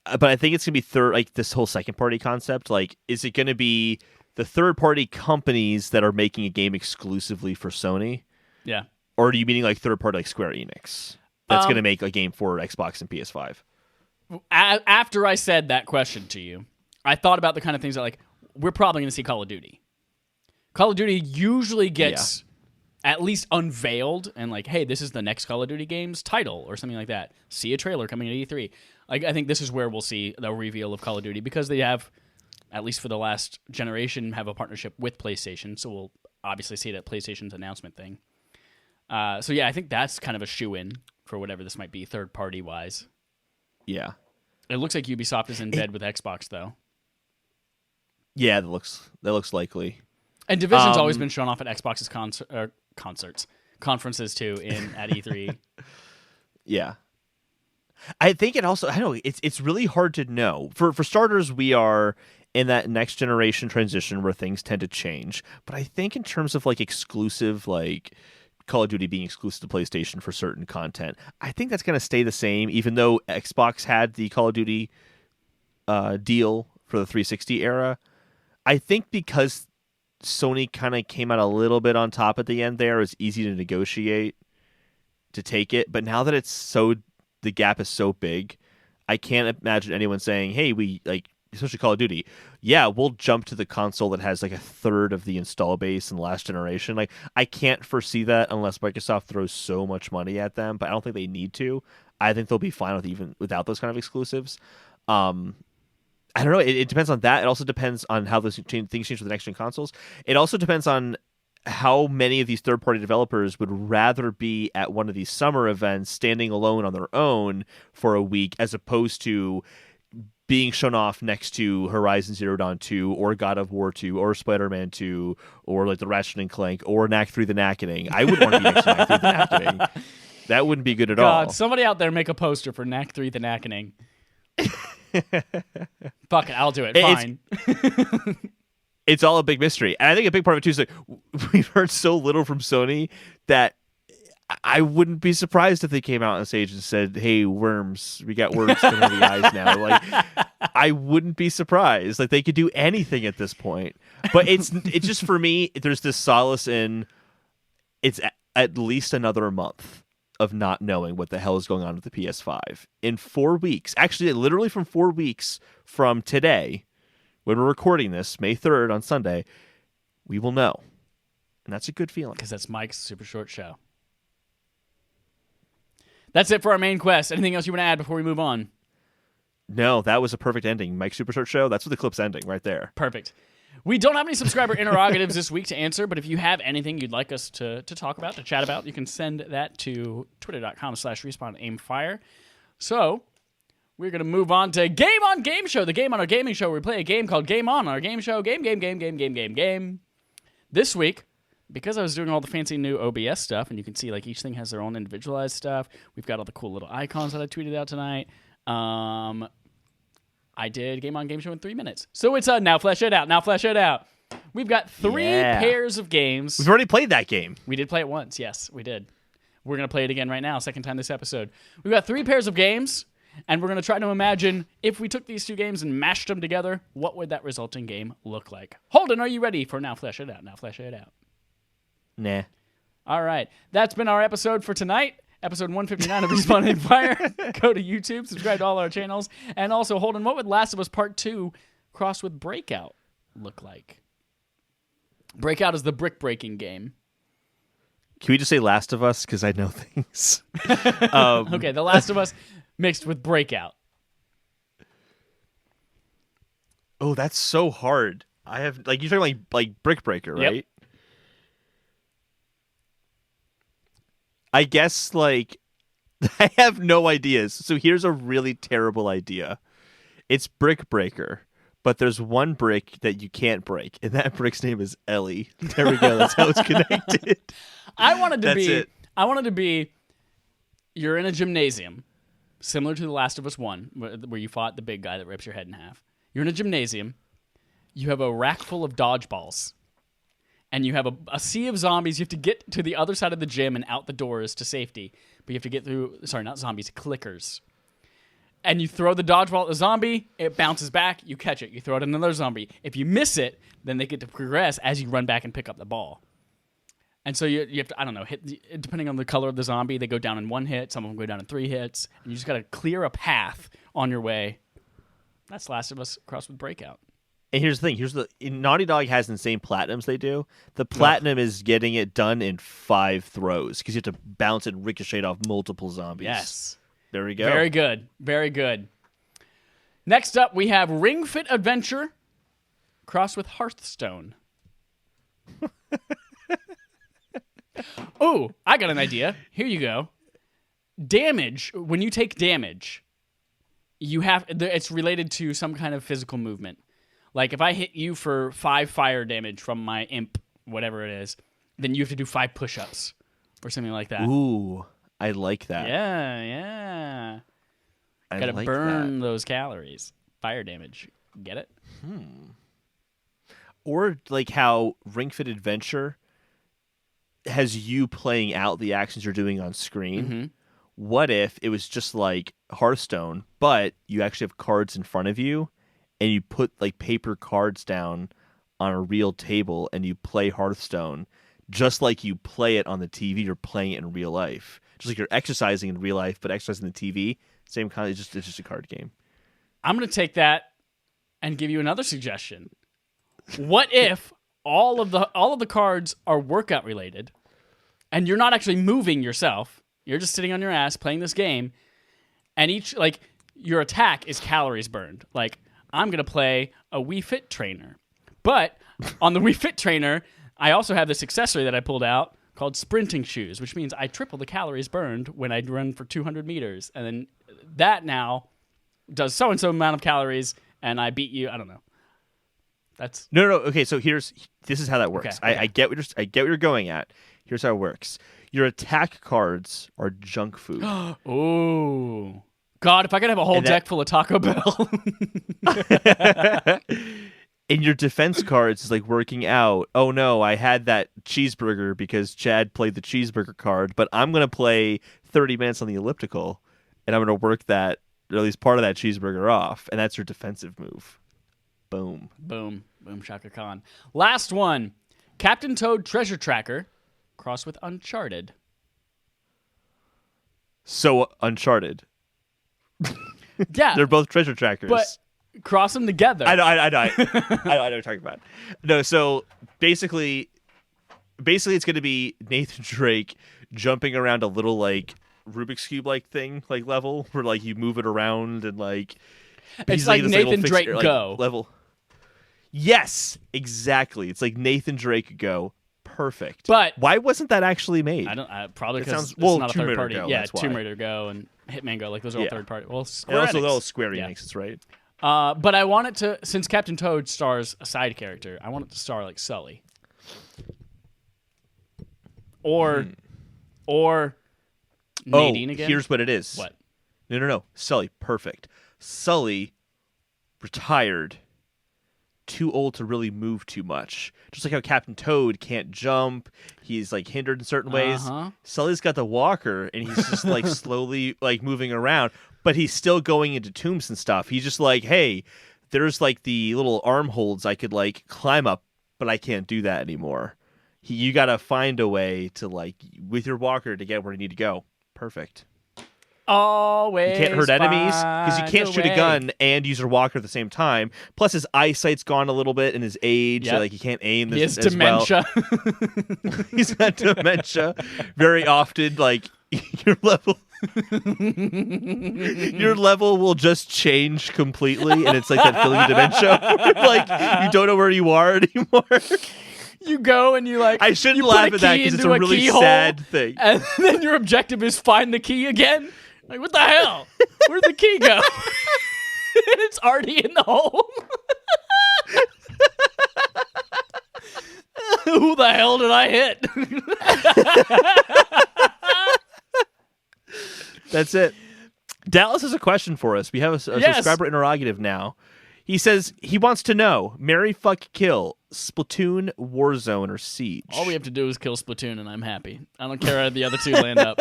But I think it's going to be like this whole second party concept. Like, is it going to be the third party companies that are making a game exclusively for Sony? Yeah. Or are you meaning like third party like Square Enix that's going to make a game for Xbox and PS5? After I said that question to you, I thought about the kind of things that like we're probably going to see Call of Duty. Call of Duty usually gets at least unveiled and like, hey, this is the next Call of Duty game's title or something like that. See a trailer coming at E3. Like, I think this is where we'll see the reveal of Call of Duty because they have, at least for the last generation, have a partnership with PlayStation. So we'll obviously see it at PlayStation's announcement thing. So yeah, I think that's kind of a shoe-in for whatever this might be third-party wise. Yeah. It looks like Ubisoft is in bed with Xbox though. Yeah, that looks likely. And Division's always been shown off at Xbox's conferences too at E3. Yeah. I think it also, I don't know, it's really hard to know. For starters, we are in that next generation transition where things tend to change. But I think in terms of like exclusive, like Call of Duty being exclusive to PlayStation for certain content, I think that's going to stay the same, even though Xbox had the Call of Duty deal for the 360 era. I think because Sony kind of came out a little bit on top at the end there, it was easy to negotiate to take it. But now that it's the gap is so big, I can't imagine anyone saying, hey, we like, especially Call of Duty, yeah, we'll jump to the console that has like a third of the install base in the last generation. Like, I can't foresee that unless Microsoft throws so much money at them, but I don't think they need to. I think they'll be fine with even without those kind of exclusives. I don't know. It depends on that. It also depends on how things change with the next-gen consoles. It also depends on how many of these third-party developers would rather be at one of these summer events standing alone on their own for a week as opposed to being shown off next to Horizon Zero Dawn 2 or God of War 2 or Spider-Man 2 or like the Ratchet and Clank or Knack 3 the Knackening. I wouldn't want to be next to Knack 3 the Knackening. That wouldn't be good at all. Somebody out there make a poster for Knack 3 the Knackening. Fuck it, I'll do it. Fine. It's all a big mystery. And I think a big part of it too is like we've heard so little from Sony that I wouldn't be surprised if they came out on stage and said, hey, worms, we got worms coming out of the eyes now. Like, I wouldn't be surprised. Like, they could do anything at this point. But it's just, for me, there's this solace in it's at least another month of not knowing what the hell is going on with the PS5. In 4 weeks, actually literally from 4 weeks from today, when we're recording this, May 3rd on Sunday, we will know. And that's a good feeling. Because that's Mike's super short show. That's it for our main quest. Anything else you want to add before we move on? No, that was a perfect ending. Mike's super short show, that's what the clip's ending right there. Perfect. We don't have any subscriber interrogatives this week to answer, but if you have anything you'd like us to talk about, to chat about, you can send that to twitter.com/respawn_aimfire. So, we're going to move on to Game On Game Show, the game on our gaming show where we play a game called Game On our game show. Game. This week, because I was doing all the fancy new OBS stuff, and you can see like each thing has their own individualized stuff, we've got all the cool little icons that I tweeted out tonight. I did Game On Game Show in 3 minutes. So it's now flesh it out. We've got 3 pairs of games. We've already played that game. We did play it once. Yes, we did. We're going to play it again right now, second time this episode. We've got 3 pairs of games, and we're going to try to imagine if we took these 2 games and mashed them together, what would that resulting game look like? Holden, are you ready for Now Flesh It Out? Nah. All right. That's been our episode for tonight. Episode 159 of Respawn and Fire. Go to YouTube, subscribe to all our channels, and also, Holden, what would Last of Us Part 2 crossed with Breakout look like? Breakout is the brick-breaking game. Can we just say Last of Us? Because I know things. Okay, The Last of Us mixed with Breakout. Oh, that's so hard. I have you're talking like Brick Breaker, right? Yep. I guess I have no ideas. So here's a really terrible idea. It's Brick Breaker, but there's one brick that you can't break, and that brick's name is Ellie. There we go. That's how it's connected. I wanted to be you're in a gymnasium, similar to The Last of Us 1, where you fought the big guy that rips your head in half. You're in a gymnasium. You have a rack full of dodgeballs. And you have a sea of zombies. You have to get to the other side of the gym and out the doors to safety. But you have to get through, sorry, not zombies, clickers. And you throw the dodgeball at the zombie, it bounces back, you catch it. You throw it at another zombie. If you miss it, then they get to progress as you run back and pick up the ball. And so you have to, I don't know, hit, depending on the color of the zombie, they go down in 1 hit, some of them go down in 3 hits. And you just got to clear a path on your way. That's Last of Us crossed with Breakout. And here's the thing. Naughty Dog has insane platinums they do. The platinum is getting it done in 5 throws because you have to bounce and ricochet off multiple zombies. Yes. There we go. Very good. Very good. Next up, we have Ring Fit Adventure crossed with Hearthstone. Oh, I got an idea. Here you go. Damage. When you take damage, it's related to some kind of physical movement. Like, if I hit you for 5 fire damage from my imp, whatever it is, then you have to do 5 push-ups or something like that. Ooh, I like that. Yeah. Gotta burn those calories. Fire damage. Get it? Or like how Ring Fit Adventure has you playing out the actions you're doing on screen. Mm-hmm. What if it was just like Hearthstone, but you actually have cards in front of you, and you put like paper cards down on a real table and you play Hearthstone just like you play it on the TV, you're playing it in real life. Just like you're exercising in real life, but exercising the TV, same kind of, it's just a card game. I'm going to take that and give you another suggestion. What if all of the cards are workout related and you're not actually moving yourself, you're just sitting on your ass playing this game, and each, like, your attack is calories burned. Like, I'm going to play a Wii Fit Trainer. But on the Wii Fit Trainer, I also have this accessory that I pulled out called sprinting shoes, which means I triple the calories burned when I run for 200 meters. And then that now does so-and-so amount of calories, and I beat you. I don't know. That's No. Okay, so this is how that works. Okay. I get what you're going at. Here's how it works. Your attack cards are junk food. Oh. God, if I could have a whole deck full of Taco Bell. And your defense cards is like working out. Oh no, I had that cheeseburger because Chad played the cheeseburger card, but I'm going to play 30 minutes on the elliptical, and I'm going to work that, or at least part of that cheeseburger off, and that's your defensive move. Boom. Boom. Boom, Shaka Khan. Last one. Captain Toad Treasure Tracker crossed with Uncharted. So Uncharted. Yeah. They're both treasure trackers. But cross them together. I know what you're talking about. No, so basically it's going to be Nathan Drake jumping around a little like Rubik's Cube like thing, like level where like you move it around and like it's like Nathan Drake Go level. Yes, exactly. It's like Nathan Drake Go. Perfect. But why wasn't that actually made? I don't. Probably because it's well, not a Tomb third Raider party. Go, Yeah, that's why. Tomb Raider Go and Hitman Go, like those are all third party. Well, and also Enix. all Square Enix, that's right. But I want it to, since Captain Toad stars a side character, I want it to star like Sully. Or Nadine again. Here's what it is. What? No. Sully, perfect. Sully retired, too old to really move too much. Just like how Captain Toad can't jump, he's like hindered in certain ways. Sully's got the walker, and he's just like slowly like moving around, but he's still going into tombs and stuff. He's just like, hey, there's like the little arm holds I could like climb up, but I can't do that anymore. You got to find a way to like with your walker to get where you need to go. Perfect. Always. You can't hurt enemies because you can't shoot a gun and use your walker at the same time. Plus, his eyesight's gone a little bit in his age. Yep. So, like he can't aim. He has dementia. Well. He's got dementia. Very often, like your level will just change completely, and it's like that feeling of dementia. Like you don't know where you are anymore. You go and you like. I shouldn't laugh at that because it's a really sad thing. And then your objective is find the key again. Like, what the hell? Where'd the key go? And it's already in the hole. Who the hell did I hit? That's it. Dallas has a question for us. We have a subscriber interrogative now. He says he wants to know, marry, fuck, kill, Splatoon, Warzone, or Siege. All we have to do is kill Splatoon, and I'm happy. I don't care how the other two land up.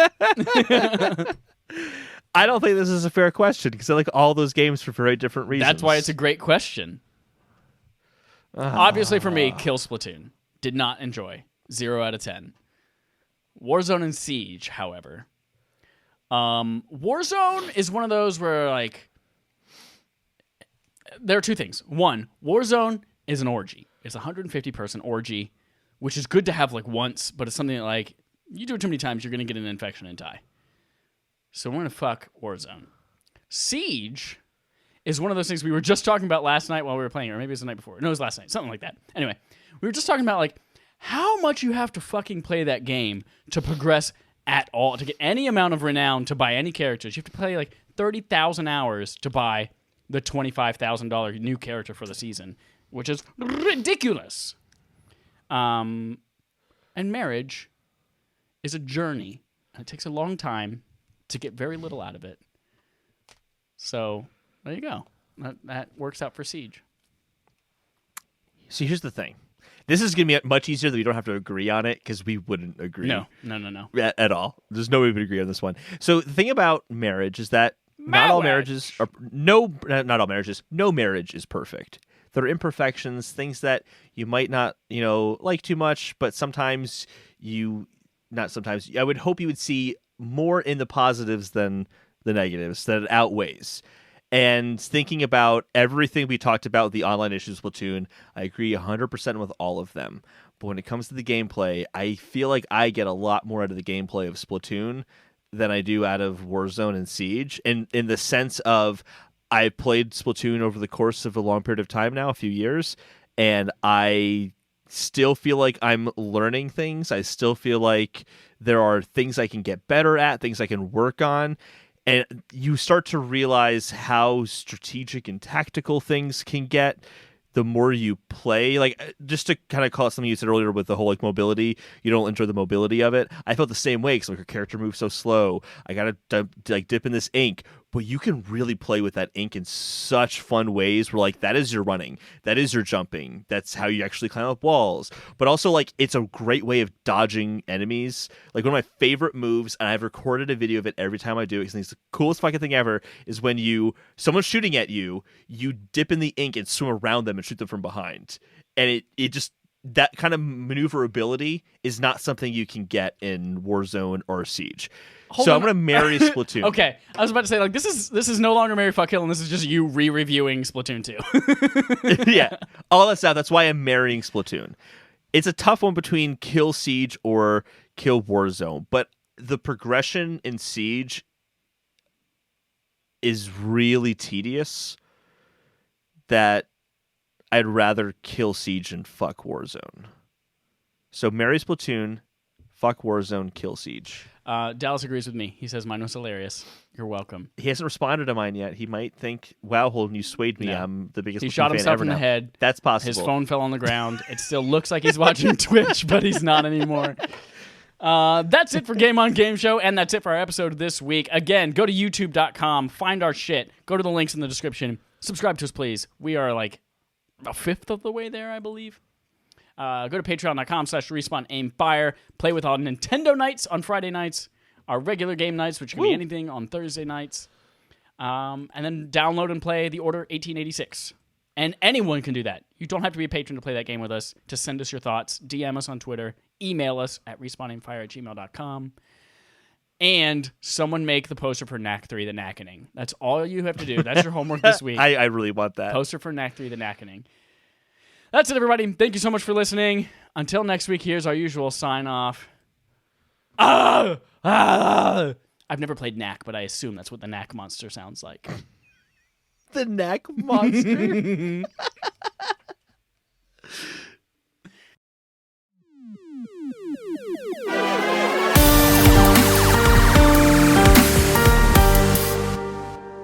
I don't think this is a fair question, because I like all those games for very different reasons. That's why it's a great question. Obviously, for me, kill Splatoon. Did not enjoy. 0 out of 10. Warzone and Siege, however. Warzone is one of those where, like, there are two things. One, Warzone is an orgy. It's a 150-person orgy, which is good to have like once, but it's something that like you do it too many times, you're going to get an infection and die. So we're going to fuck Warzone. Siege is one of those things we were just talking about last night while we were playing, or maybe it was the night before. No, it was last night. Something like that. Anyway, we were just talking about like how much you have to fucking play that game to progress at all, to get any amount of renown, to buy any characters. You have to play like 30,000 hours to buy the $25,000 new character for the season, which is ridiculous. And marriage is a journey, and it takes a long time to get very little out of it. So there you go. That works out for Siege. See, here's the thing. This is going to be much easier that we don't have to agree on it, because we wouldn't agree. No. At all. There's no way we would agree on this one. So the thing about marriage is that not all marriage is perfect. There are imperfections, things that you might not, like too much, but sometimes I would hope you would see more in the positives than the negatives, that it outweighs. And thinking about everything we talked about, the online issues with Splatoon, I agree 100% with all of them. But when it comes to the gameplay, I feel like I get a lot more out of the gameplay of Splatoon than I do out of Warzone and Siege. And in the sense of, I played Splatoon over the course of a long period of time now, a few years, and I still feel like I'm learning things. I still feel like there are things I can get better at, things I can work on. And you start to realize how strategic and tactical things can get the more you play. Like, just to kind of call it something you said earlier with the whole like mobility, you don't enjoy the mobility of it. I felt the same way, because like, your character moves so slow. I gotta dip in this ink. But you can really play with that ink in such fun ways where, like, that is your running. That is your jumping. That's how you actually climb up walls. But also, like, it's a great way of dodging enemies. Like, one of my favorite moves, and I've recorded a video of it every time I do it, because it's the coolest fucking thing ever, is when someone's shooting at you, you dip in the ink and swim around them and shoot them from behind. And it just that kind of maneuverability is not something you can get in Warzone or Siege. I'm going to marry Splatoon. Okay, I was about to say, like, this is no longer Marry Fuck Kill, and this is just you re-reviewing Splatoon 2. Yeah, all that stuff. That's why I'm marrying Splatoon. It's a tough one between kill Siege or kill Warzone, but the progression in Siege is really tedious that I'd rather kill Siege and fuck Warzone. So marry Splatoon, fuck Warzone, kill Siege. Dallas agrees with me. He says mine was hilarious. You're welcome. He hasn't responded to mine yet. He might think, wow, Holden, you swayed me. No. I'm the biggest Splatoon fan ever. He shot himself in the head. That's possible. His phone fell on the ground. It still looks like he's watching Twitch, but he's not anymore. That's it for Game On Game Show, and that's it for our episode this week. Again, go to youtube.com, find our shit, go to the links in the description, subscribe to us, please. We are like a fifth of the way there, I believe. Go to patreon.com/respawnaimfire. Play with our Nintendo nights on Friday nights, our regular game nights, which can be anything, on Thursday nights. And then download and play The Order 1886. And anyone can do that. You don't have to be a patron to play that game with us. To send us your thoughts, DM us on Twitter, email us at respawnaimfire@gmail.com. And someone make the poster for Knack 3, The Knackening. That's all you have to do. That's your homework this week. I really want that. Poster for Knack 3, The Knackening. That's it, everybody. Thank you so much for listening. Until next week, here's our usual sign-off. I've never played Knack, but I assume that's what the Knack monster sounds like. The Knack monster?